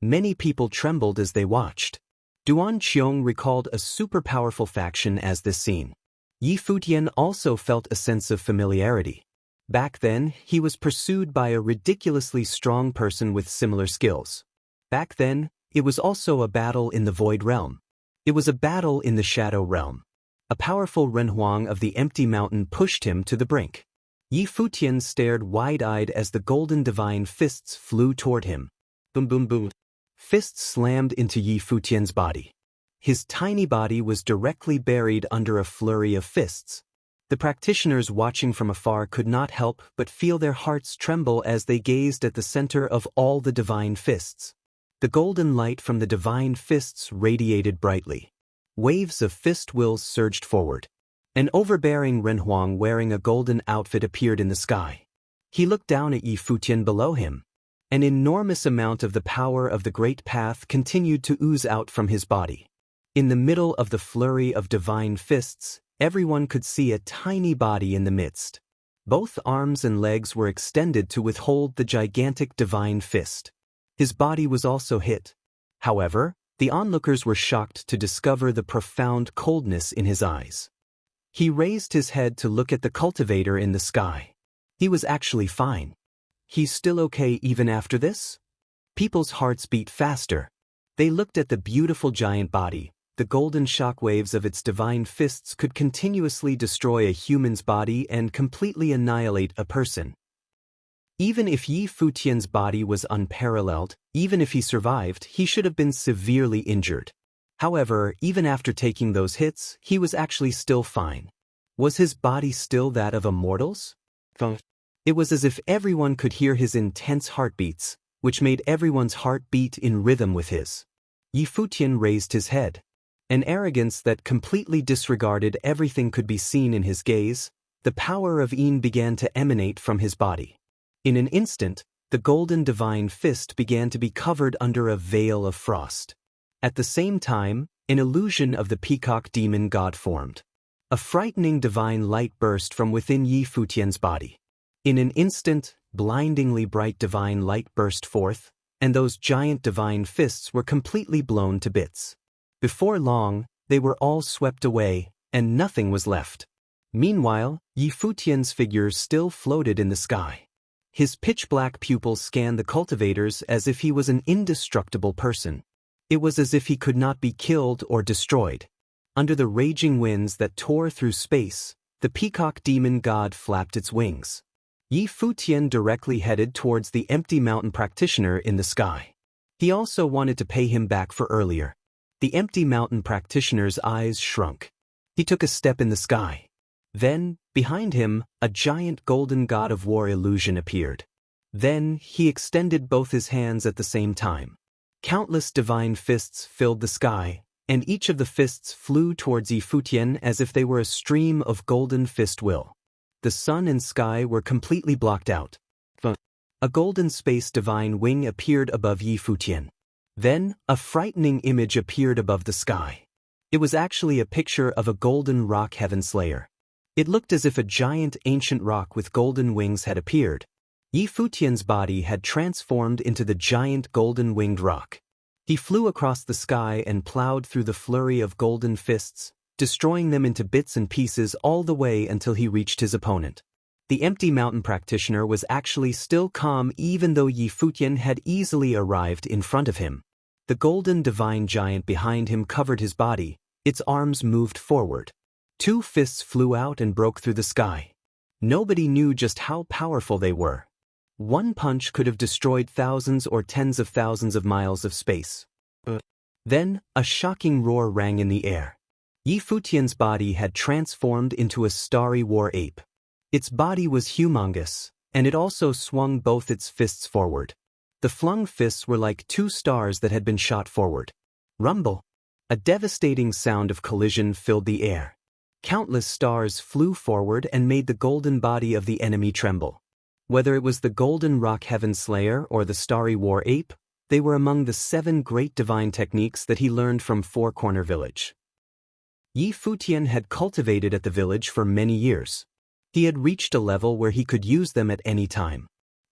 Many people trembled as they watched. Duan Qiong recalled a super powerful faction as this scene. Yi Futian also felt a sense of familiarity. Back then, he was pursued by a ridiculously strong person with similar skills. Back then, it was also a battle in the Void Realm. It was a battle in the Shadow Realm. A powerful Renhuang of the Empty Mountain pushed him to the brink. Yi Futian stared wide-eyed as the golden divine fists flew toward him. Boom boom boom. Fists slammed into Yi Futian's body. His tiny body was directly buried under a flurry of fists. The practitioners watching from afar could not help but feel their hearts tremble as they gazed at the center of all the divine fists. The golden light from the divine fists radiated brightly. Waves of fist wills surged forward. An overbearing Renhuang wearing a golden outfit appeared in the sky. He looked down at Yi Futian below him. An enormous amount of the power of the Great Path continued to ooze out from his body. In the middle of the flurry of divine fists, everyone could see a tiny body in the midst. Both arms and legs were extended to withhold the gigantic divine fist. His body was also hit. However, the onlookers were shocked to discover the profound coldness in his eyes. He raised his head to look at the cultivator in the sky. He was actually fine. He's still okay even after this? People's hearts beat faster. They looked at the beautiful giant body. The golden shockwaves of its divine fists could continuously destroy a human's body and completely annihilate a person. Even if Yi Futian's body was unparalleled, even if he survived, he should have been severely injured. However, even after taking those hits, he was actually still fine. Was his body still that of a mortal's? It was as if everyone could hear his intense heartbeats, which made everyone's heart beat in rhythm with his. Yi Futian raised his head. An arrogance that completely disregarded everything could be seen in his gaze. The power of Yin began to emanate from his body. In an instant, the golden divine fist began to be covered under a veil of frost. At the same time, an illusion of the peacock demon god formed. A frightening divine light burst from within Yi Futian's body. In an instant, blindingly bright divine light burst forth, and those giant divine fists were completely blown to bits. Before long, they were all swept away, and nothing was left. Meanwhile, Yi Futian's figure still floated in the sky. His pitch-black pupils scanned the cultivators as if he was an indestructible person. It was as if he could not be killed or destroyed. Under the raging winds that tore through space, the peacock demon god flapped its wings. Yi Futian directly headed towards the empty mountain practitioner in the sky. He also wanted to pay him back for earlier. The empty mountain practitioner's eyes shrunk. He took a step in the sky. Then, behind him, a giant golden god of war illusion appeared. Then, he extended both his hands at the same time. Countless divine fists filled the sky, and each of the fists flew towards Yi Futian as if they were a stream of golden fist will. The sun and sky were completely blocked out. A golden space divine wing appeared above Yi Futian. Then, a frightening image appeared above the sky. It was actually a picture of a golden rock heaven slayer. It looked as if a giant ancient rock with golden wings had appeared. Yi Futian's body had transformed into the giant golden-winged rock. He flew across the sky and plowed through the flurry of golden fists, destroying them into bits and pieces all the way until he reached his opponent. The empty mountain practitioner was actually still calm even though Yi Futian had easily arrived in front of him. The golden divine giant behind him covered his body, its arms moved forward. Two fists flew out and broke through the sky. Nobody knew just how powerful they were. One punch could have destroyed thousands or tens of thousands of miles of space. Then, a shocking roar rang in the air. Yi Futian's body had transformed into a starry war ape. Its body was humongous, and it also swung both its fists forward. The flung fists were like two stars that had been shot forward. Rumble! A devastating sound of collision filled the air. Countless stars flew forward and made the golden body of the enemy tremble. Whether it was the golden rock heaven slayer or the starry war ape, they were among the 7 great divine techniques that he learned from Four Corner Village. Yi Futian had cultivated at the village for many years. He had reached a level where he could use them at any time.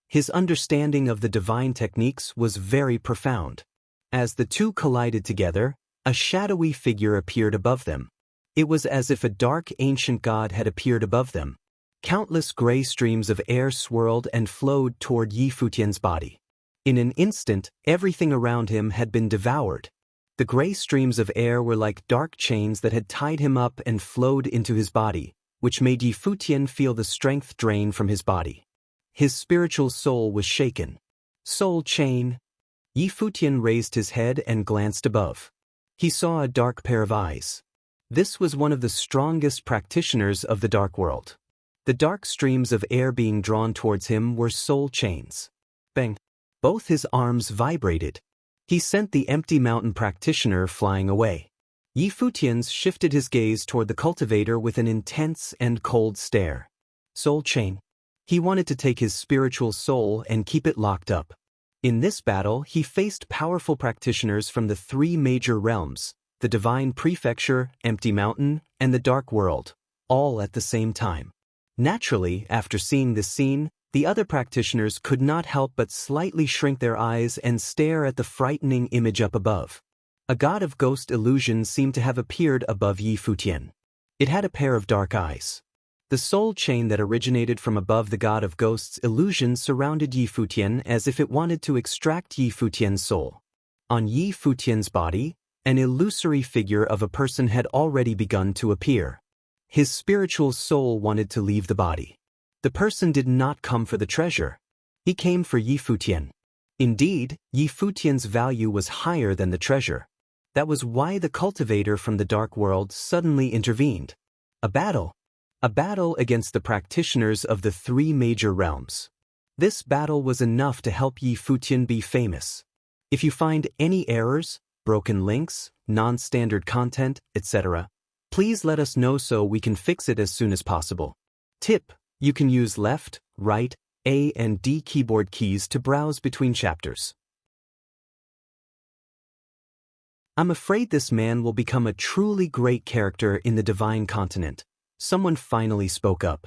His understanding of the divine techniques was very profound. As the two collided together, a shadowy figure appeared above them. It was as if a dark ancient god had appeared above them. Countless gray streams of air swirled and flowed toward Yi Futian's body. In an instant, everything around him had been devoured. The gray streams of air were like dark chains that had tied him up and flowed into his body, which made Yi Futian feel the strength drain from his body. His spiritual soul was shaken. Soul chain. Yi Futian raised his head and glanced above. He saw a dark pair of eyes. This was one of the strongest practitioners of the dark world. The dark streams of air being drawn towards him were soul chains. Bang! Both his arms vibrated. He sent the empty mountain practitioner flying away. Yi Futian shifted his gaze toward the cultivator with an intense and cold stare. Soul chain. He wanted to take his spiritual soul and keep it locked up. In this battle, he faced powerful practitioners from the 3 major realms, the Divine Prefecture, Empty Mountain, and the Dark World, all at the same time. Naturally, after seeing this scene, the other practitioners could not help but slightly shrink their eyes and stare at the frightening image up above. A god of ghost illusion seemed to have appeared above Yi Futian. It had a pair of dark eyes. The soul chain that originated from above the god of ghosts illusion surrounded Yi Futian as if it wanted to extract Yi Futian's soul. On Yi Futian's body, an illusory figure of a person had already begun to appear. His spiritual soul wanted to leave the body. The person did not come for the treasure. He came for Yi Futian. Indeed, Yi Futian's value was higher than the treasure. That was why the cultivator from the dark world suddenly intervened. A battle. A battle against the practitioners of the 3 major realms. This battle was enough to help Yi Futian be famous. If you find any errors, broken links, non-standard content, etc., please let us know so we can fix it as soon as possible. Tip: you can use left, right, A and D keyboard keys to browse between chapters. I'm afraid this man will become a truly great character in the Divine Continent. Someone finally spoke up.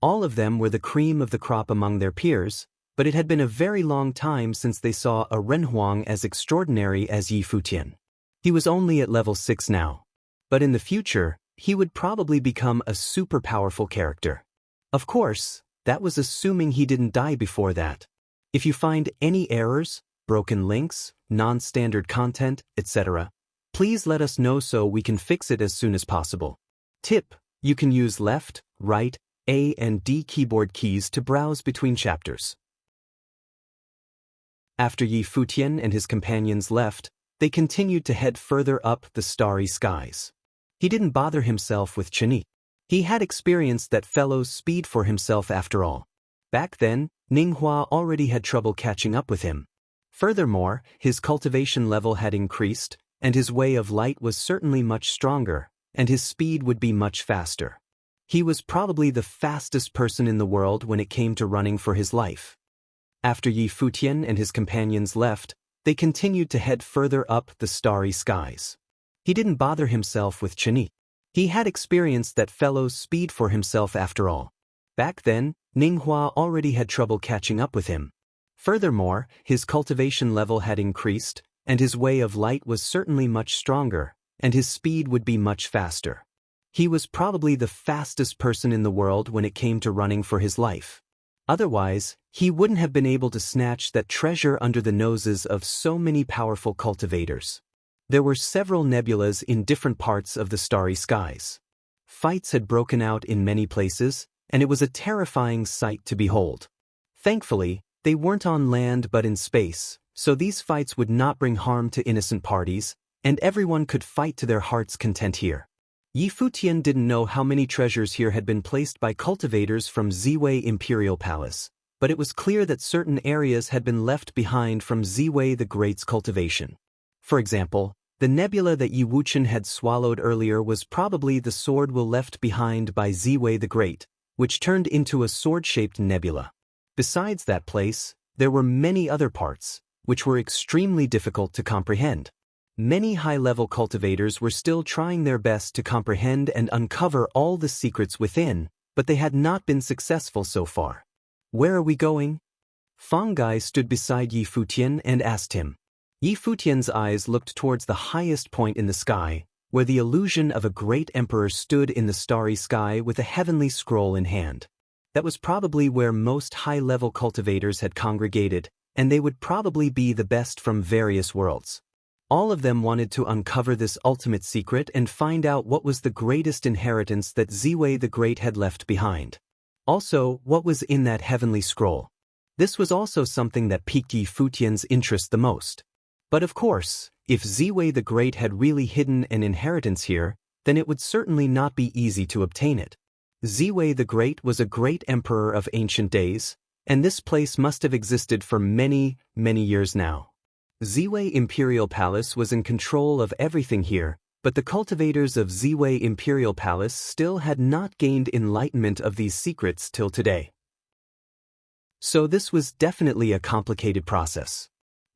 All of them were the cream of the crop among their peers, but it had been a very long time since they saw a Renhuang as extraordinary as Yi Futian. He was only at level 6 now. But in the future, he would probably become a super powerful character. Of course, that was assuming he didn't die before that. If you find any errors, broken links, non-standard content, etc., please let us know so we can fix it as soon as possible. Tip: you can use left, right, A and D keyboard keys to browse between chapters. After Yi Futian and his companions left, they continued to head further up the starry skies. He didn't bother himself with Chani. He had experienced that fellow's speed for himself after all. Back then, Ninghua already had trouble catching up with him. Furthermore, his cultivation level had increased, and his way of light was certainly much stronger, and his speed would be much faster. He was probably the fastest person in the world when it came to running for his life. After Yi Futian and his companions left, they continued to head further up the starry skies. He didn't bother himself with Chani. He had experienced that fellow's speed for himself after all. Back then, Ninghua already had trouble catching up with him. Furthermore, his cultivation level had increased, and his way of light was certainly much stronger, and his speed would be much faster. He was probably the fastest person in the world when it came to running for his life. Otherwise, he wouldn't have been able to snatch that treasure under the noses of so many powerful cultivators. There were several nebulas in different parts of the starry skies. Fights had broken out in many places, and it was a terrifying sight to behold. Thankfully, they weren't on land but in space, so these fights would not bring harm to innocent parties, and everyone could fight to their heart's content here. Yi Futian didn't know how many treasures here had been placed by cultivators from Ziwei Imperial Palace, but it was clear that certain areas had been left behind from Ziwei the Great's cultivation. For example, the nebula that Yi Wuchen had swallowed earlier was probably the sword will left behind by Ziwei the Great, which turned into a sword-shaped nebula. Besides that place, there were many other parts, which were extremely difficult to comprehend. Many high-level cultivators were still trying their best to comprehend and uncover all the secrets within, but they had not been successful so far. Where are we going? Fang Gai stood beside Yi Futian and asked him. Yi Futian's eyes looked towards the highest point in the sky, where the illusion of a great emperor stood in the starry sky with a heavenly scroll in hand. That was probably where most high-level cultivators had congregated, and they would probably be the best from various worlds. All of them wanted to uncover this ultimate secret and find out what was the greatest inheritance that Ziwei the Great had left behind. Also, what was in that heavenly scroll. This was also something that piqued Yi Futian's interest the most. But of course, if Ziwei the Great had really hidden an inheritance here, then it would certainly not be easy to obtain it. Ziwei the Great was a great emperor of ancient days, and this place must have existed for many, many years now. Ziwei Imperial Palace was in control of everything here, but the cultivators of Ziwei Imperial Palace still had not gained enlightenment of these secrets till today. So this was definitely a complicated process.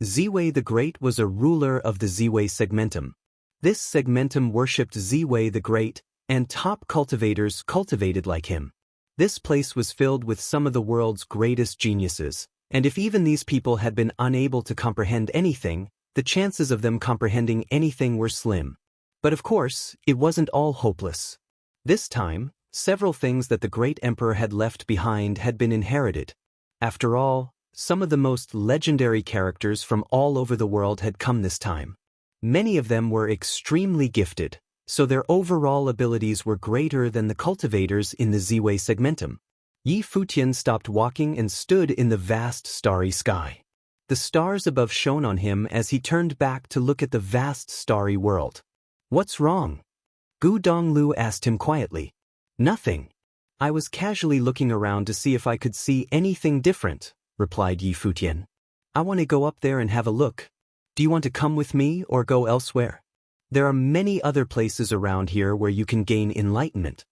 Ziwei the Great was a ruler of the Ziwei segmentum. This segmentum worshipped Ziwei the Great, and top cultivators cultivated like him. This place was filled with some of the world's greatest geniuses, and if even these people had been unable to comprehend anything, the chances of them comprehending anything were slim. But of course, it wasn't all hopeless. This time, several things that the great emperor had left behind had been inherited. After all, some of the most legendary characters from all over the world had come this time. Many of them were extremely gifted, so their overall abilities were greater than the cultivators in the Ziwei segmentum. Yi Futian stopped walking and stood in the vast starry sky. The stars above shone on him as he turned back to look at the vast starry world. "What's wrong?" Gu Donglu asked him quietly. "Nothing. I was casually looking around to see if I could see anything different," replied Yi Futian. "I want to go up there and have a look. Do you want to come with me or go elsewhere? There are many other places around here where you can gain enlightenment.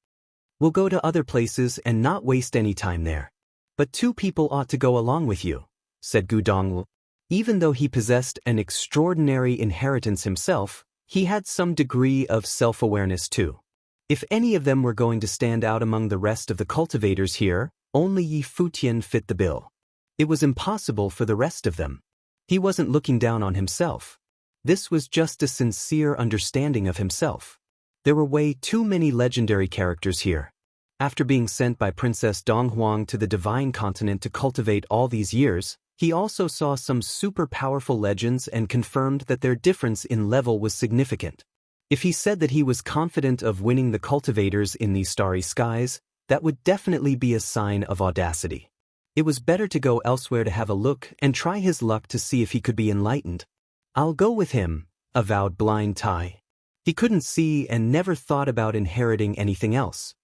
We'll go to other places and not waste any time there. But 2 people ought to go along with you," said Gu Donglu. Even though he possessed an extraordinary inheritance himself, he had some degree of self-awareness too. If any of them were going to stand out among the rest of the cultivators here, only Yi Futian fit the bill. It was impossible for the rest of them. He wasn't looking down on himself. This was just a sincere understanding of himself. There were way too many legendary characters here. After being sent by Princess Donghuang to the Divine Continent to cultivate all these years, he also saw some super powerful legends and confirmed that their difference in level was significant. If he said that he was confident of winning the cultivators in these starry skies, that would definitely be a sign of audacity. It was better to go elsewhere to have a look and try his luck to see if he could be enlightened. "I'll go with him," avowed Blind Tai. He couldn't see and never thought about inheriting anything else.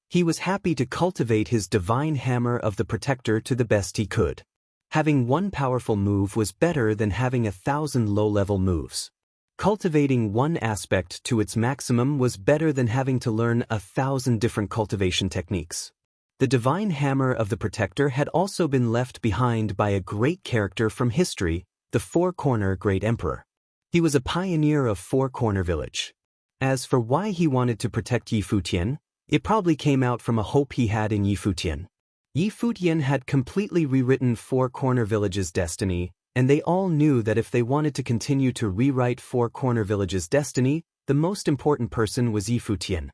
He was happy to cultivate his divine hammer of the protector to the best he could. Having one powerful move was better than having 1,000 low-level moves. Cultivating one aspect to its maximum was better than having to learn 1,000 different cultivation techniques. The divine hammer of the protector had also been left behind by a great character from history, the Four-Corner Great Emperor. He was a pioneer of Four-Corner Village. As for why he wanted to protect Yi Futian, it probably came out from a hope he had in Yi Futian. Yi Futian had completely rewritten Four-Corner Village's destiny, and they all knew that if they wanted to continue to rewrite Four-Corner Village's destiny, the most important person was Yi Futian.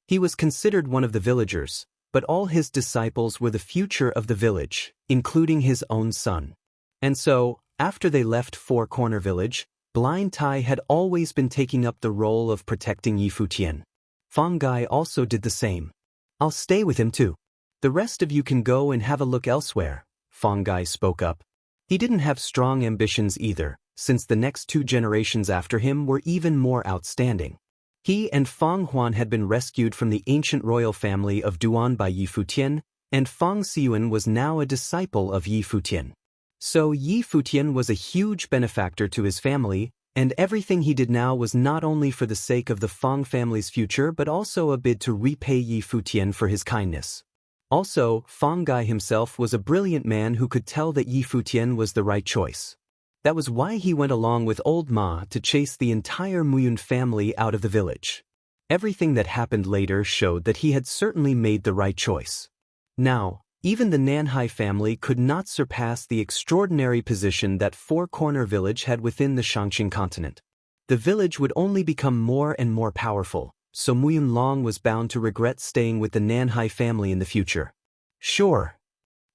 He was considered one of the villagers, but all his disciples were the future of the village, including his own son. And so, after they left Four-Corner Village, Blind Tai had always been taking up the role of protecting Yi Futian. Fang Gai also did the same. "I'll stay with him too. The rest of you can go and have a look elsewhere," Fang Gai spoke up. He didn't have strong ambitions either, since the next 2 generations after him were even more outstanding. He and Fang Huan had been rescued from the ancient royal family of Duan by Yi Futian, and Fang Xiyuan was now a disciple of Yi Futian. So Yi Futian was a huge benefactor to his family, and everything he did now was not only for the sake of the Fang family's future but also a bid to repay Yi Futian for his kindness. Also, Fang Gai himself was a brilliant man who could tell that Yi Futian was the right choice. That was why he went along with old Ma to chase the entire Muyun family out of the village. Everything that happened later showed that he had certainly made the right choice. Now, even the Nanhai family could not surpass the extraordinary position that Four-Corner Village had within the Shangqing continent. The village would only become more and more powerful, so Muyun Long was bound to regret staying with the Nanhai family in the future. Sure.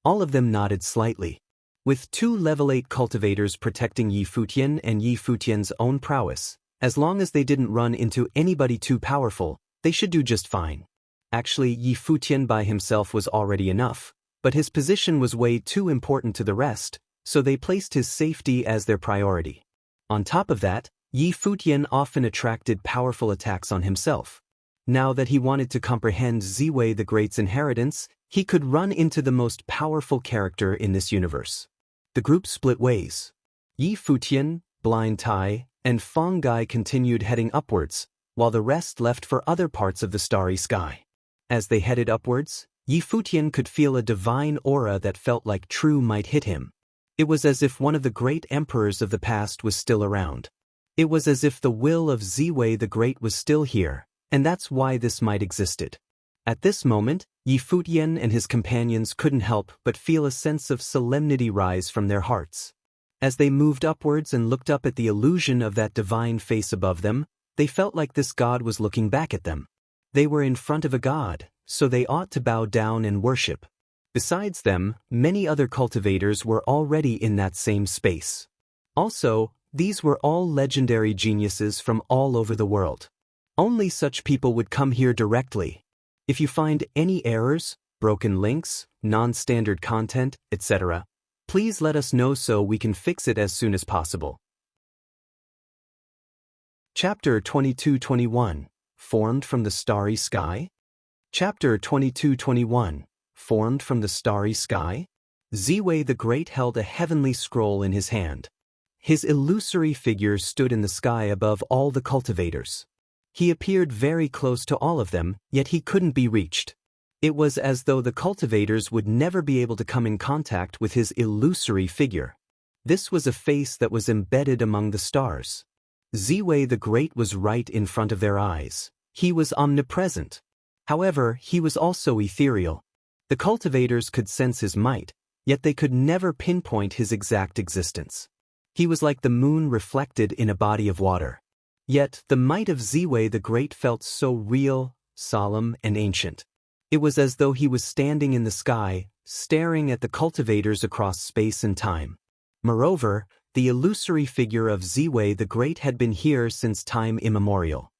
All of them nodded slightly. With 2 level 8 cultivators protecting Yi Futian and Yi Futian's own prowess, as long as they didn't run into anybody too powerful, they should do just fine. Actually, Yi Futian by himself was already enough, but his position was way too important to the rest, so they placed his safety as their priority. On top of that, Yi Futian often attracted powerful attacks on himself. Now that he wanted to comprehend Ziwei the Great's inheritance, he could run into the most powerful character in this universe. The group split ways. Yi Futian, Blind Tai, and Fang Gai continued heading upwards, while the rest left for other parts of the starry sky. As they headed upwards, Yi Futian could feel a divine aura that felt like true might hit him. It was as if one of the great emperors of the past was still around. It was as if the will of Ziwei the Great was still here, and that's why this might existed. At this moment, Yi Futian and his companions couldn't help but feel a sense of solemnity rise from their hearts. As they moved upwards and looked up at the illusion of that divine face above them, they felt like this god was looking back at them. They were in front of a god, so they ought to bow down and worship. Besides them, many other cultivators were already in that same space. Also, these were all legendary geniuses from all over the world. Only such people would come here directly. If you find any errors, broken links, non-standard content, etc., please let us know so we can fix it as soon as possible. Chapter 22-21, Formed from the Starry Sky? Chapter 22-21, Formed from the Starry Sky? Ziwei the Great held a heavenly scroll in his hand. His illusory figure stood in the sky above all the cultivators. He appeared very close to all of them, yet he couldn't be reached. It was as though the cultivators would never be able to come in contact with his illusory figure. This was a face that was embedded among the stars. Ziwei the Great was right in front of their eyes. He was omnipresent. However, he was also ethereal. The cultivators could sense his might, yet they could never pinpoint his exact existence. He was like the moon reflected in a body of water. Yet, the might of Ziwei the Great felt so real, solemn, and ancient. It was as though he was standing in the sky, staring at the cultivators across space and time. Moreover, the illusory figure of Ziwei the Great had been here since time immemorial.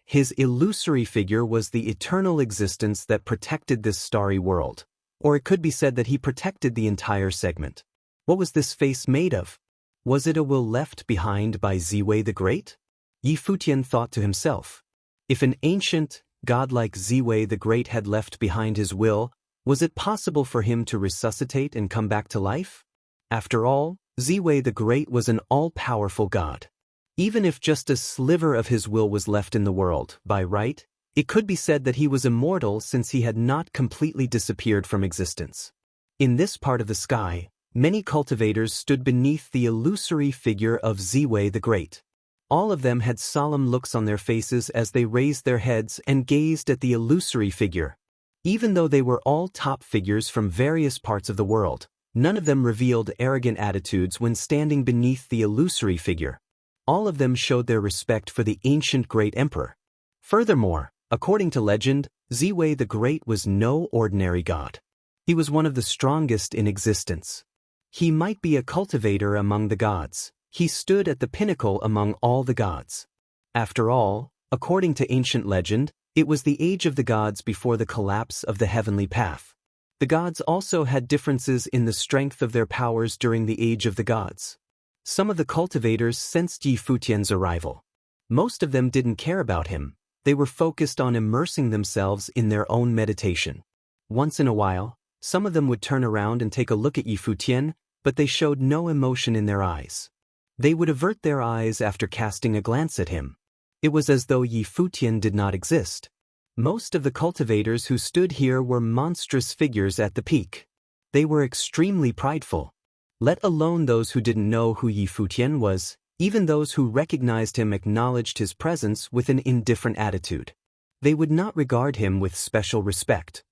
His illusory figure was the eternal existence that protected this starry world. Or it could be said that he protected the entire segment. What was this face made of? Was it a will left behind by Ziwei the Great? Yi Futian thought to himself. If an ancient, godlike Ziwei the Great had left behind his will, was it possible for him to resuscitate and come back to life? After all, Ziwei the Great was an all-powerful god. Even if just a sliver of his will was left in the world, by right, it could be said that he was immortal since he had not completely disappeared from existence. In this part of the sky, many cultivators stood beneath the illusory figure of Ziwei the Great. All of them had solemn looks on their faces as they raised their heads and gazed at the illusory figure. Even though they were all top figures from various parts of the world, none of them revealed arrogant attitudes when standing beneath the illusory figure. All of them showed their respect for the ancient great emperor. Furthermore, according to legend, Ziwei the Great was no ordinary god. He was one of the strongest in existence. He might be a cultivator among the gods. He stood at the pinnacle among all the gods. After all, according to ancient legend, it was the age of the gods before the collapse of the heavenly path. The gods also had differences in the strength of their powers during the age of the gods. Some of the cultivators sensed Yi Futian's arrival. Most of them didn't care about him. They were focused on immersing themselves in their own meditation. Once in a while, some of them would turn around and take a look at Yi Futian, but they showed no emotion in their eyes. They would avert their eyes after casting a glance at him. It was as though Yi Futian did not exist. Most of the cultivators who stood here were monstrous figures at the peak. They were extremely prideful. Let alone those who didn't know who Yi Futian was, even those who recognized him acknowledged his presence with an indifferent attitude. They would not regard him with special respect.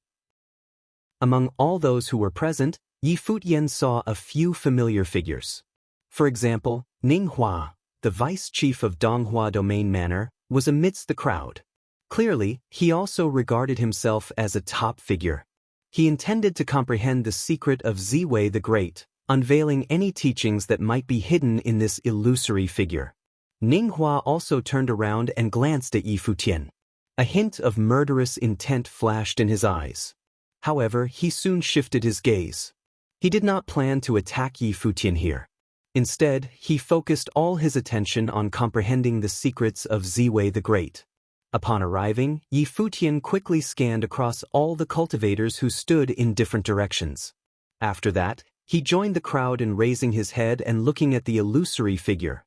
Among all those who were present, Yi Futian saw a few familiar figures. For example, Ning Hua, the vice chief of Donghua Domain Manor, was amidst the crowd. Clearly, he also regarded himself as a top figure. He intended to comprehend the secret of Ziwei the Great, unveiling any teachings that might be hidden in this illusory figure. Ning Hua also turned around and glanced at Yi Futian. A hint of murderous intent flashed in his eyes. However, he soon shifted his gaze. He did not plan to attack Yi Futian here. Instead, he focused all his attention on comprehending the secrets of Ziwei the Great. Upon arriving, Yi Futian quickly scanned across all the cultivators who stood in different directions. After that, he joined the crowd in raising his head and looking at the illusory figure.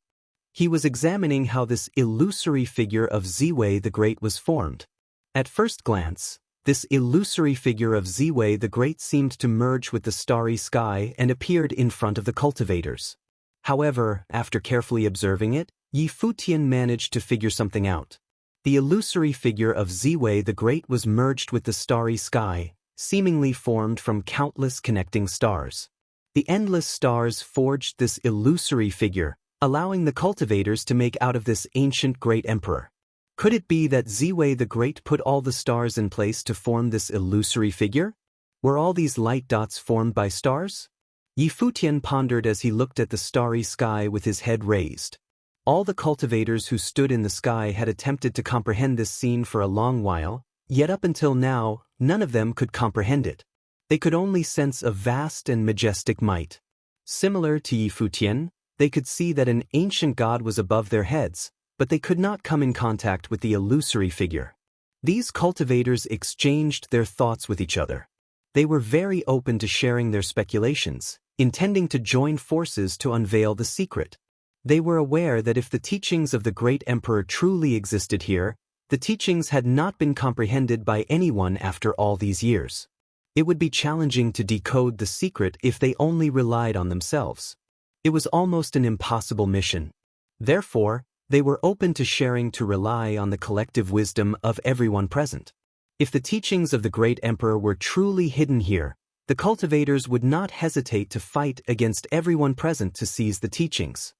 He was examining how this illusory figure of Ziwei the Great was formed. At first glance, this illusory figure of Ziwei the Great seemed to merge with the starry sky and appeared in front of the cultivators. However, after carefully observing it, Yi Futian managed to figure something out. The illusory figure of Ziwei the Great was merged with the starry sky, seemingly formed from countless connecting stars. The endless stars forged this illusory figure, allowing the cultivators to make out of this ancient great emperor. Could it be that Ziwei the Great put all the stars in place to form this illusory figure? Were all these light dots formed by stars? Yi Futian pondered as he looked at the starry sky with his head raised. All the cultivators who stood in the sky had attempted to comprehend this scene for a long while, yet up until now, none of them could comprehend it. They could only sense a vast and majestic might. Similar to Yi Futian, they could see that an ancient god was above their heads, but they could not come in contact with the illusory figure. These cultivators exchanged their thoughts with each other. They were very open to sharing their speculations, intending to join forces to unveil the secret. They were aware that if the teachings of the great emperor truly existed here, the teachings had not been comprehended by anyone after all these years. It would be challenging to decode the secret if they only relied on themselves. It was almost an impossible mission. Therefore, they were open to sharing to rely on the collective wisdom of everyone present. If the teachings of the great emperor were truly hidden here, the cultivators would not hesitate to fight against everyone present to seize the teachings.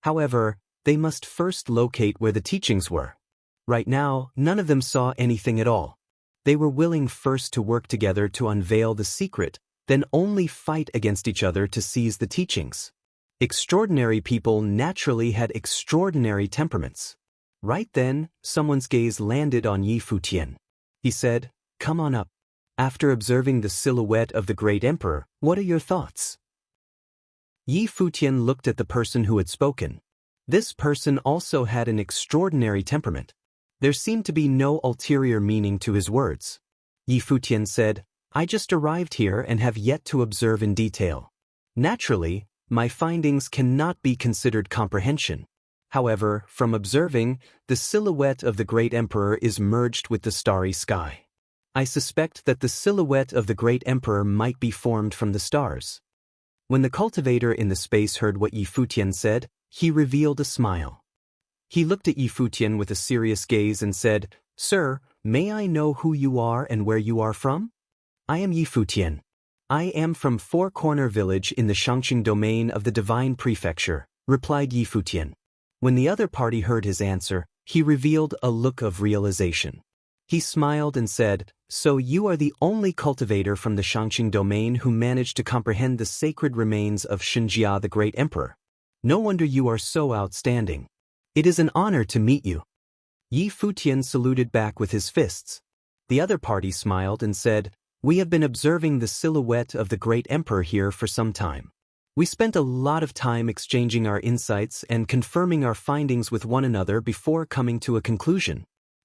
However, they must first locate where the teachings were. Right now, none of them saw anything at all. They were willing first to work together to unveil the secret, then only fight against each other to seize the teachings. Extraordinary people naturally had extraordinary temperaments. Right then, someone's gaze landed on Yi Futian. He said, "Come on up. After observing the silhouette of the great emperor, what are your thoughts?" Yi Futian looked at the person who had spoken. This person also had an extraordinary temperament. There seemed to be no ulterior meaning to his words. Yi Futian said, "I just arrived here and have yet to observe in detail. Naturally, my findings cannot be considered comprehension. However, from observing, the silhouette of the great emperor is merged with the starry sky. I suspect that the silhouette of the great emperor might be formed from the stars." When the cultivator in the space heard what Yi Futian said, he revealed a smile. He looked at Yi Futian with a serious gaze and said, "Sir, may I know who you are and where you are from?" "I am Yi Futian. I am from Four Corner Village in the Shangqing domain of the Divine Prefecture," replied Yi Futian. When the other party heard his answer, he revealed a look of realization. He smiled and said, "So you are the only cultivator from the Shangqing domain who managed to comprehend the sacred remains of Shenjia the Great Emperor. No wonder you are so outstanding. It is an honor to meet you." Yi Futian saluted back with his fists. The other party smiled and said, "We have been observing the silhouette of the great emperor here for some time. We spent a lot of time exchanging our insights and confirming our findings with one another before coming to a conclusion.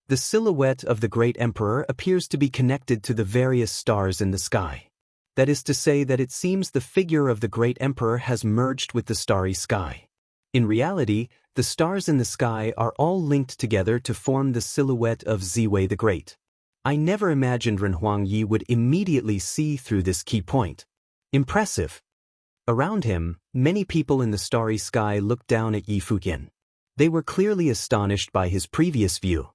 The silhouette of the great emperor appears to be connected to the various stars in the sky. That is to say that it seems the figure of the great emperor has merged with the starry sky. In reality, the stars in the sky are all linked together to form the silhouette of Ziwei the Great. I never imagined Ren Huangyi would immediately see through this key point. Impressive." Around him, many people in the starry sky looked down at Yi Futian. They were clearly astonished by his previous view.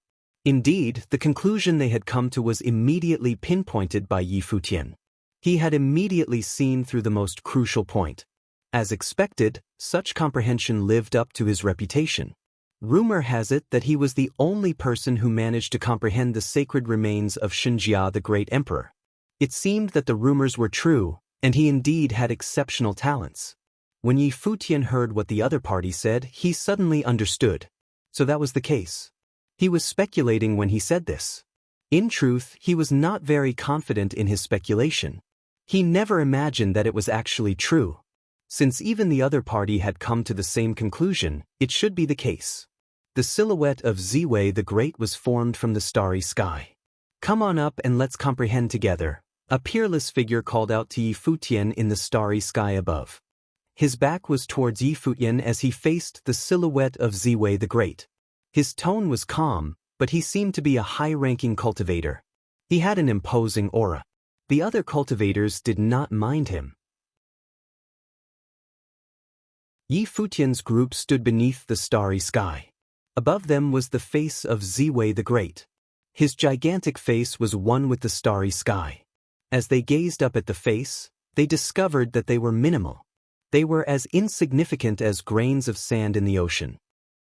Indeed, the conclusion they had come to was immediately pinpointed by Yi Futian. He had immediately seen through the most crucial point. As expected, such comprehension lived up to his reputation. Rumor has it that he was the only person who managed to comprehend the sacred remains of Shenjia the Great Emperor. It seemed that the rumors were true, and he indeed had exceptional talents. When Yi Futian heard what the other party said, he suddenly understood. So that was the case. He was speculating when he said this. In truth, he was not very confident in his speculation. He never imagined that it was actually true. Since even the other party had come to the same conclusion, it should be the case. The silhouette of Ziwei the Great was formed from the starry sky. "Come on up and let's comprehend together," a peerless figure called out to Yi Futian in the starry sky above. His back was towards Yi Futian as he faced the silhouette of Ziwei the Great. His tone was calm, but he seemed to be a high-ranking cultivator. He had an imposing aura. The other cultivators did not mind him. Yi Futian's group stood beneath the starry sky. Above them was the face of Ziwei the Great. His gigantic face was one with the starry sky. As they gazed up at the face, they discovered that they were minimal. They were as insignificant as grains of sand in the ocean.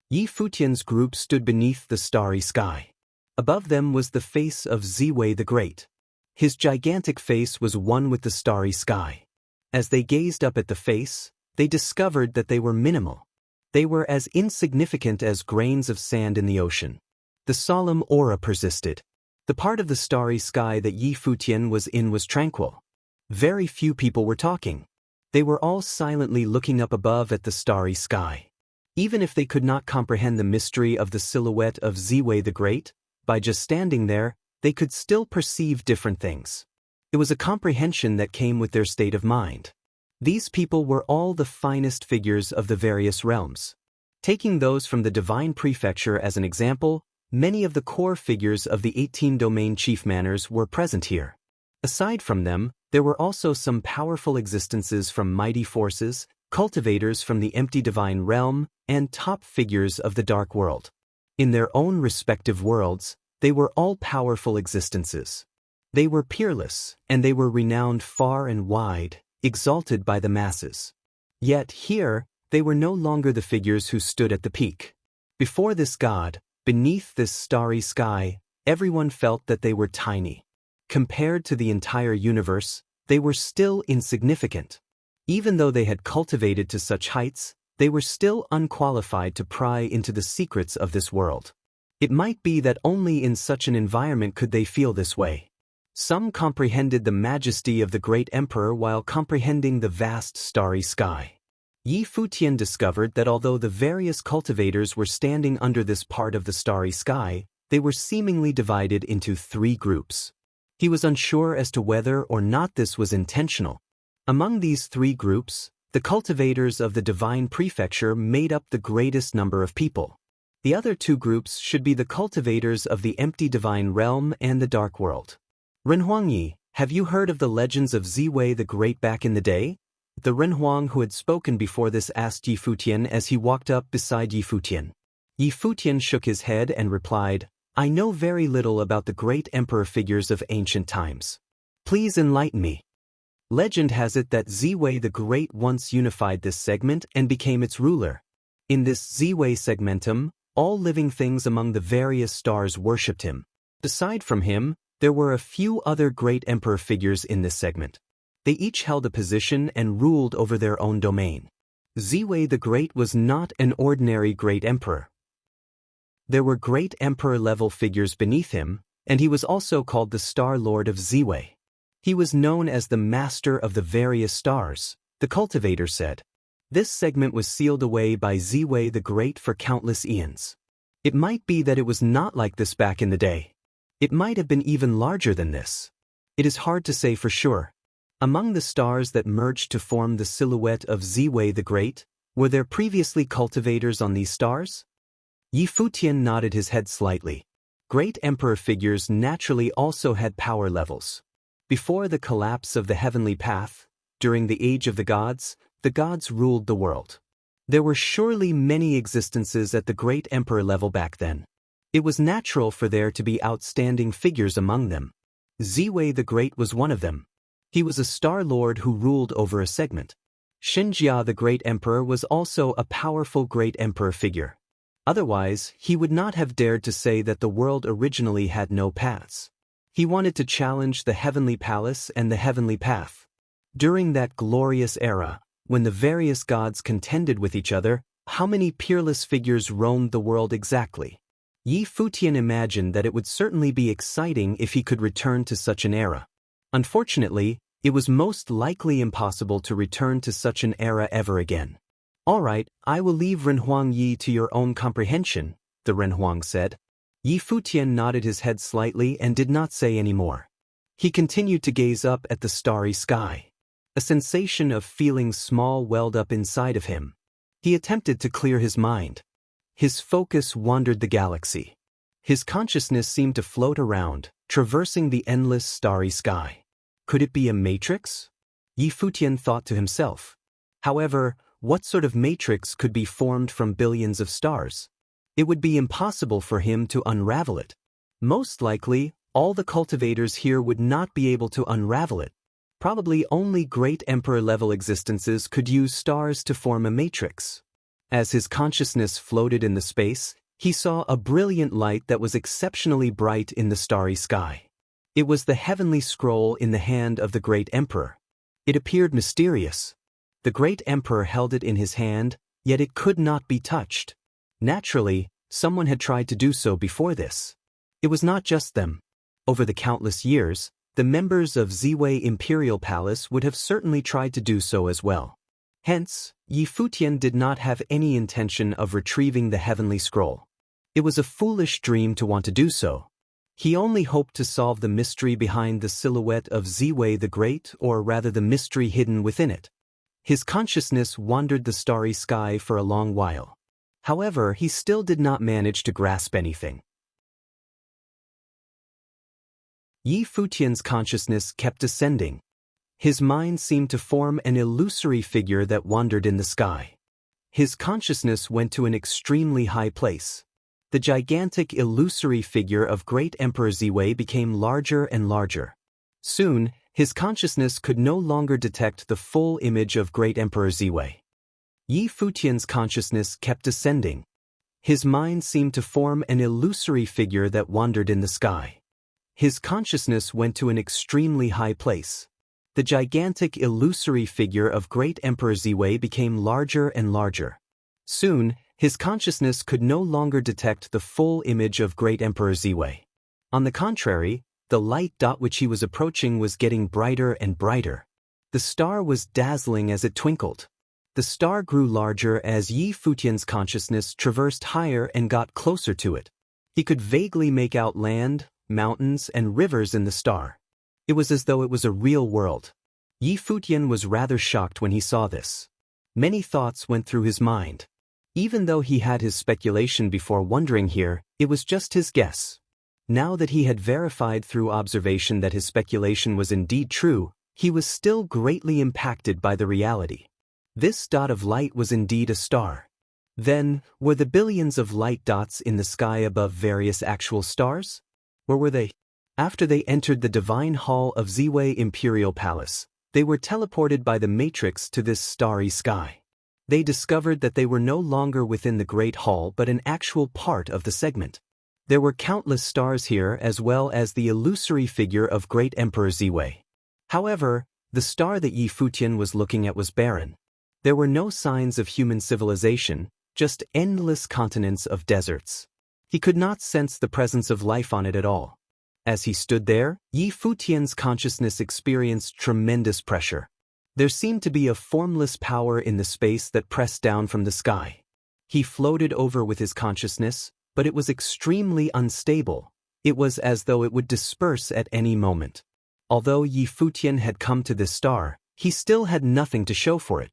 Yi Futian's group stood beneath the starry sky. Above them was the face of Ziwei the Great. His gigantic face was one with the starry sky. As they gazed up at the face, they discovered that they were minimal. They were as insignificant as grains of sand in the ocean. The solemn aura persisted. The part of the starry sky that Yi Futian was in was tranquil. Very few people were talking. They were all silently looking up above at the starry sky. Even if they could not comprehend the mystery of the silhouette of Ziwei the Great, by just standing there, they could still perceive different things. It was a comprehension that came with their state of mind. These people were all the finest figures of the various realms. Taking those from the Divine Prefecture as an example, many of the core figures of the 18 domain chief manners were present here. Aside from them, there were also some powerful existences from mighty forces, cultivators from the empty divine realm, and top figures of the dark world. In their own respective worlds, they were all powerful existences. They were peerless, and they were renowned far and wide, exalted by the masses. Yet here, They were no longer the figures who stood at the peak. Before this god, beneath this starry sky, everyone felt that they were tiny. Compared to the entire universe, they were still insignificant. Even though they had cultivated to such heights, they were still unqualified to pry into the secrets of this world. It might be that only in such an environment could they feel this way. Some comprehended the majesty of the great emperor while comprehending the vast starry sky. Yi Futian discovered that although the various cultivators were standing under this part of the starry sky, they were seemingly divided into 3 groups. He was unsure as to whether or not this was intentional. Among these 3 groups, the cultivators of the divine prefecture made up the greatest number of people. The other 2 groups should be the cultivators of the empty divine realm and the dark world. Renhuangyi, have you heard of the legends of Ziwei the Great back in the day? The Renhuang who had spoken before this asked Yi Futian as he walked up beside Yi Futian. Yi Futian shook his head and replied, I know very little about the great emperor figures of ancient times. Please enlighten me. Legend has it that Ziwei the Great once unified this segment and became its ruler. In this Ziwei segmentum, all living things among the various stars worshipped him. Aside from him, there were a few other great emperor figures in this segment. They each held a position and ruled over their own domain. Ziwei the Great was not an ordinary great emperor. There were great emperor-level figures beneath him, and he was also called the Star Lord of Ziwei. He was known as the Master of the various stars, the cultivator said. This segment was sealed away by Ziwei the Great for countless eons. It might be that it was not like this back in the day. It might have been even larger than this. It is hard to say for sure. Among the stars that merged to form the silhouette of Ziwei the Great, were there previously cultivators on these stars? Yi Futian nodded his head slightly. Great emperor figures naturally also had power levels. Before the collapse of the heavenly path, during the age of the gods ruled the world. There were surely many existences at the great emperor level back then. It was natural for there to be outstanding figures among them. Ziwei the Great was one of them. He was a star lord who ruled over a segment. Xinjia the Great Emperor was also a powerful great emperor figure. Otherwise, he would not have dared to say that the world originally had no paths. He wanted to challenge the heavenly palace and the heavenly path. During that glorious era, when the various gods contended with each other, how many peerless figures roamed the world exactly? Yi Futian imagined that it would certainly be exciting if he could return to such an era. Unfortunately, it was most likely impossible to return to such an era ever again. All right, I will leave Renhuang Yi to your own comprehension, the Renhuang said. Yi Futian nodded his head slightly and did not say any more. He continued to gaze up at the starry sky. A sensation of feeling small welled up inside of him. He attempted to clear his mind. His focus wandered the galaxy. His consciousness seemed to float around, traversing the endless starry sky. Could it be a matrix? Yi Futian thought to himself. However, what sort of matrix could be formed from billions of stars? It would be impossible for him to unravel it. Most likely, all the cultivators here would not be able to unravel it. Probably only great emperor-level existences could use stars to form a matrix. As his consciousness floated in the space, he saw a brilliant light that was exceptionally bright in the starry sky. It was the heavenly scroll in the hand of the great emperor. It appeared mysterious. The great emperor held it in his hand, yet it could not be touched. Naturally, someone had tried to do so before this. It was not just them. Over the countless years, the members of Ziwei Imperial Palace would have certainly tried to do so as well. Hence, Yi Futian did not have any intention of retrieving the heavenly scroll. It was a foolish dream to want to do so. He only hoped to solve the mystery behind the silhouette of Ziwei the Great, or rather the mystery hidden within it. His consciousness wandered the starry sky for a long while. However, he still did not manage to grasp anything. Yi Futian's consciousness kept ascending. His mind seemed to form an illusory figure that wandered in the sky. His consciousness went to an extremely high place. The gigantic illusory figure of great Emperor Ziwei became larger and larger. Soon, his consciousness could no longer detect the full image of great Emperor Ziwei. Yi Futian's consciousness kept ascending. His mind seemed to form an illusory figure that wandered in the sky. His consciousness went to an extremely high place. The gigantic illusory figure of Great Emperor Ziwei became larger and larger. Soon, his consciousness could no longer detect the full image of Great Emperor Ziwei. On the contrary, the light dot which he was approaching was getting brighter and brighter. The star was dazzling as it twinkled. The star grew larger as Yi Futian's consciousness traversed higher and got closer to it. He could vaguely make out land, mountains, and rivers in the star. It was as though it was a real world. Yi Futian was rather shocked when he saw this. Many thoughts went through his mind. Even though he had his speculation before wondering here, it was just his guess. Now that he had verified through observation that his speculation was indeed true, he was still greatly impacted by the reality. This dot of light was indeed a star. Then, were the billions of light dots in the sky above various actual stars? Or were they? After they entered the divine hall of Ziwei Imperial Palace, they were teleported by the matrix to this starry sky. They discovered that they were no longer within the Great Hall but an actual part of the segment. There were countless stars here as well as the illusory figure of Great Emperor Ziwei. However, the star that Yi Futian was looking at was barren. There were no signs of human civilization, just endless continents of deserts. He could not sense the presence of life on it at all. As he stood there, Yi Futian's consciousness experienced tremendous pressure. There seemed to be a formless power in the space that pressed down from the sky. He floated over with his consciousness, but it was extremely unstable. It was as though it would disperse at any moment. Although Yi Futian had come to this star, he still had nothing to show for it.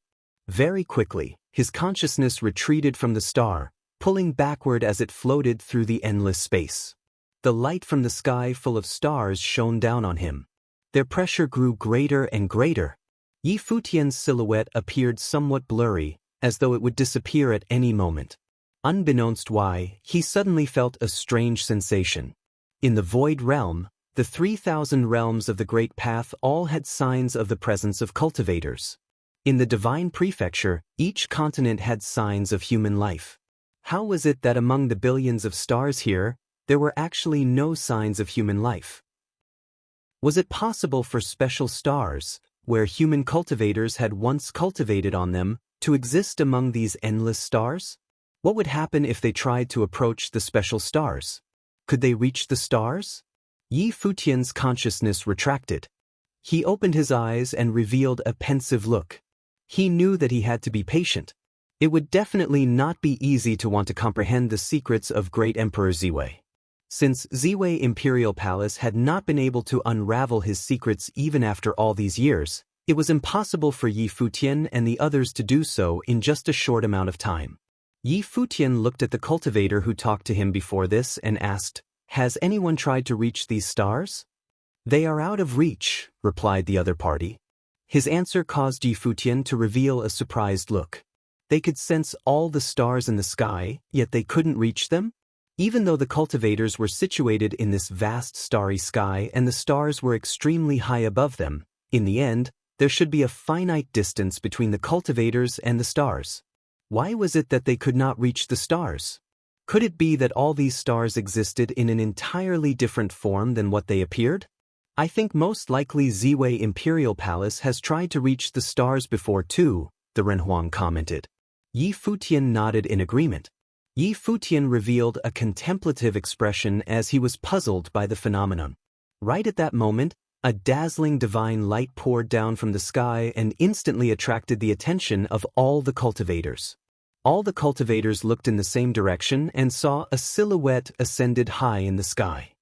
Very quickly, his consciousness retreated from the star, pulling backward as it floated through the endless space. The light from the sky full of stars shone down on him. Their pressure grew greater and greater. Yi Futian's silhouette appeared somewhat blurry, as though it would disappear at any moment. Unbeknownst why, he suddenly felt a strange sensation. In the void realm, the 3,000 realms of the Great Path all had signs of the presence of cultivators. In the Divine Prefecture, each continent had signs of human life. How was it that among the billions of stars here, there were actually no signs of human life? Was it possible for special stars, where human cultivators had once cultivated on them, to exist among these endless stars? What would happen if they tried to approach the special stars? Could they reach the stars? Yi Futian's consciousness retracted. He opened his eyes and revealed a pensive look. He knew that he had to be patient. It would definitely not be easy to want to comprehend the secrets of Great Emperor Ziwei. Since Ziwei Imperial Palace had not been able to unravel his secrets even after all these years, it was impossible for Yi Futian and the others to do so in just a short amount of time. Yi Futian looked at the cultivator who talked to him before this and asked, "Has anyone tried to reach these stars?" "They are out of reach," replied the other party. His answer caused Yi Futian to reveal a surprised look. They could sense all the stars in the sky, yet they couldn't reach them? Even though the cultivators were situated in this vast starry sky and the stars were extremely high above them, in the end, there should be a finite distance between the cultivators and the stars. Why was it that they could not reach the stars? Could it be that all these stars existed in an entirely different form than what they appeared? I think most likely Ziwei Imperial Palace has tried to reach the stars before too, the Renhuang commented. Yi Futian nodded in agreement. Yi Futian revealed a contemplative expression as he was puzzled by the phenomenon. Right at that moment, a dazzling divine light poured down from the sky and instantly attracted the attention of all the cultivators. All the cultivators looked in the same direction and saw a silhouette ascended high in the sky.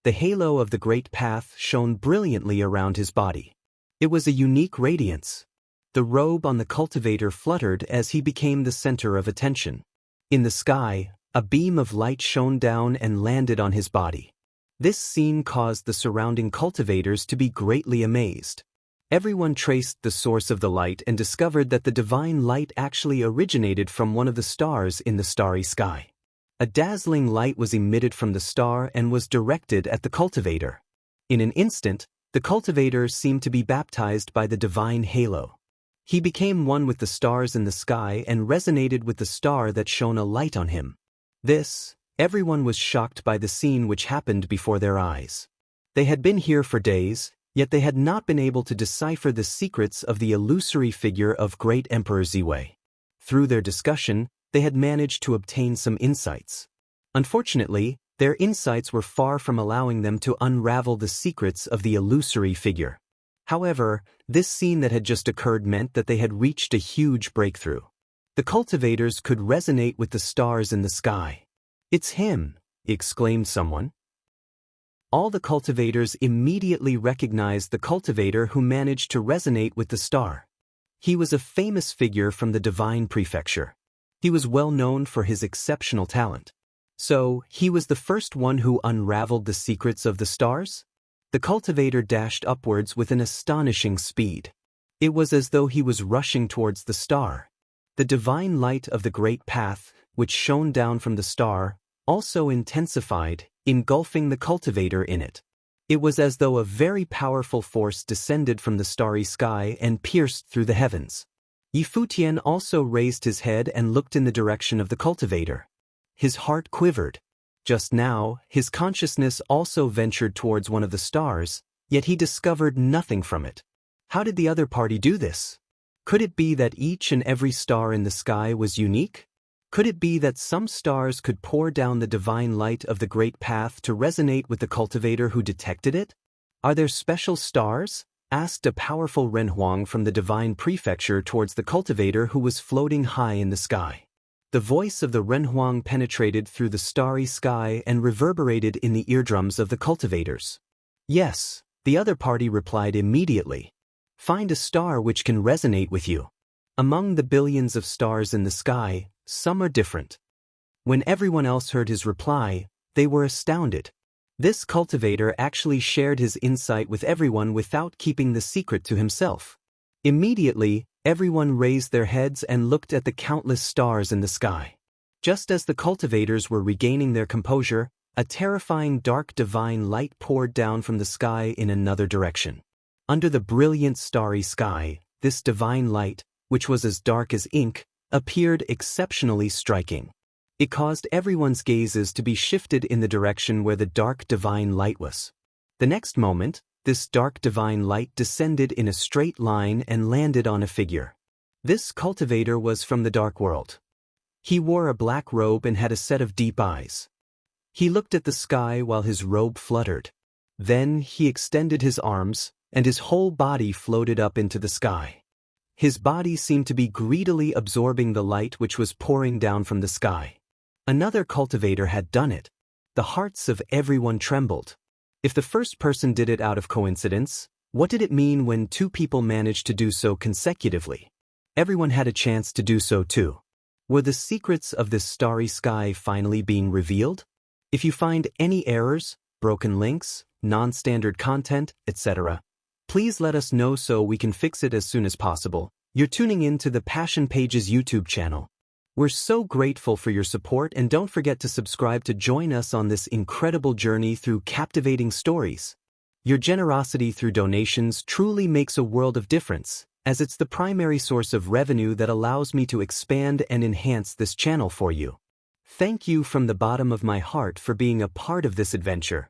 The halo of the Great Path shone brilliantly around his body. It was a unique radiance. The robe on the cultivator fluttered as he became the center of attention. In the sky, a beam of light shone down and landed on his body. This scene caused the surrounding cultivators to be greatly amazed. Everyone traced the source of the light and discovered that the divine light actually originated from one of the stars in the starry sky. A dazzling light was emitted from the star and was directed at the cultivator. In an instant, the cultivator seemed to be baptized by the divine halo. He became one with the stars in the sky and resonated with the star that shone a light on him. Everyone was shocked by the scene which happened before their eyes. They had been here for days, yet they had not been able to decipher the secrets of the illusory figure of Great Emperor Ziwei. Through their discussion, they had managed to obtain some insights. Unfortunately, their insights were far from allowing them to unravel the secrets of the illusory figure. However, this scene that had just occurred meant that they had reached a huge breakthrough. The cultivators could resonate with the stars in the sky. "It's him!" exclaimed someone. All the cultivators immediately recognized the cultivator who managed to resonate with the star. He was a famous figure from the divine prefecture. He was well known for his exceptional talent. So, he was the first one who unraveled the secrets of the stars? The cultivator dashed upwards with an astonishing speed. It was as though he was rushing towards the star. The divine light of the great path, which shone down from the star, also intensified, engulfing the cultivator in it. It was as though a very powerful force descended from the starry sky and pierced through the heavens. Futian also raised his head and looked in the direction of the cultivator. His heart quivered. Just now, his consciousness also ventured towards one of the stars, yet he discovered nothing from it. How did the other party do this? Could it be that each and every star in the sky was unique? Could it be that some stars could pour down the divine light of the great path to resonate with the cultivator who detected it? "Are there special stars?" asked a powerful Renhuang from the divine prefecture towards the cultivator who was floating high in the sky. The voice of the Renhuang penetrated through the starry sky and reverberated in the eardrums of the cultivators. "Yes," the other party replied immediately. "Find a star which can resonate with you. Among the billions of stars in the sky, some are different." When everyone else heard his reply, they were astounded. This cultivator actually shared his insight with everyone without keeping the secret to himself. Immediately, everyone raised their heads and looked at the countless stars in the sky. Just as the cultivators were regaining their composure, a terrifying dark divine light poured down from the sky in another direction. Under the brilliant starry sky, this divine light, which was as dark as ink, appeared exceptionally striking. It caused everyone's gazes to be shifted in the direction where the dark divine light was. The next moment, this dark divine light descended in a straight line and landed on a figure. This cultivator was from the dark world. He wore a black robe and had a set of deep eyes. He looked at the sky while his robe fluttered. Then he extended his arms, and his whole body floated up into the sky. His body seemed to be greedily absorbing the light which was pouring down from the sky. Another cultivator had done it. The hearts of everyone trembled. If the first person did it out of coincidence, what did it mean when two people managed to do so consecutively? Everyone had a chance to do so too. Were the secrets of this starry sky finally being revealed? If you find any errors, broken links, non-standard content, etc., please let us know so we can fix it as soon as possible. You're tuning in to the Passion Pages YouTube channel. We're so grateful for your support, and don't forget to subscribe to join us on this incredible journey through captivating stories. Your generosity through donations truly makes a world of difference, as it's the primary source of revenue that allows me to expand and enhance this channel for you. Thank you from the bottom of my heart for being a part of this adventure.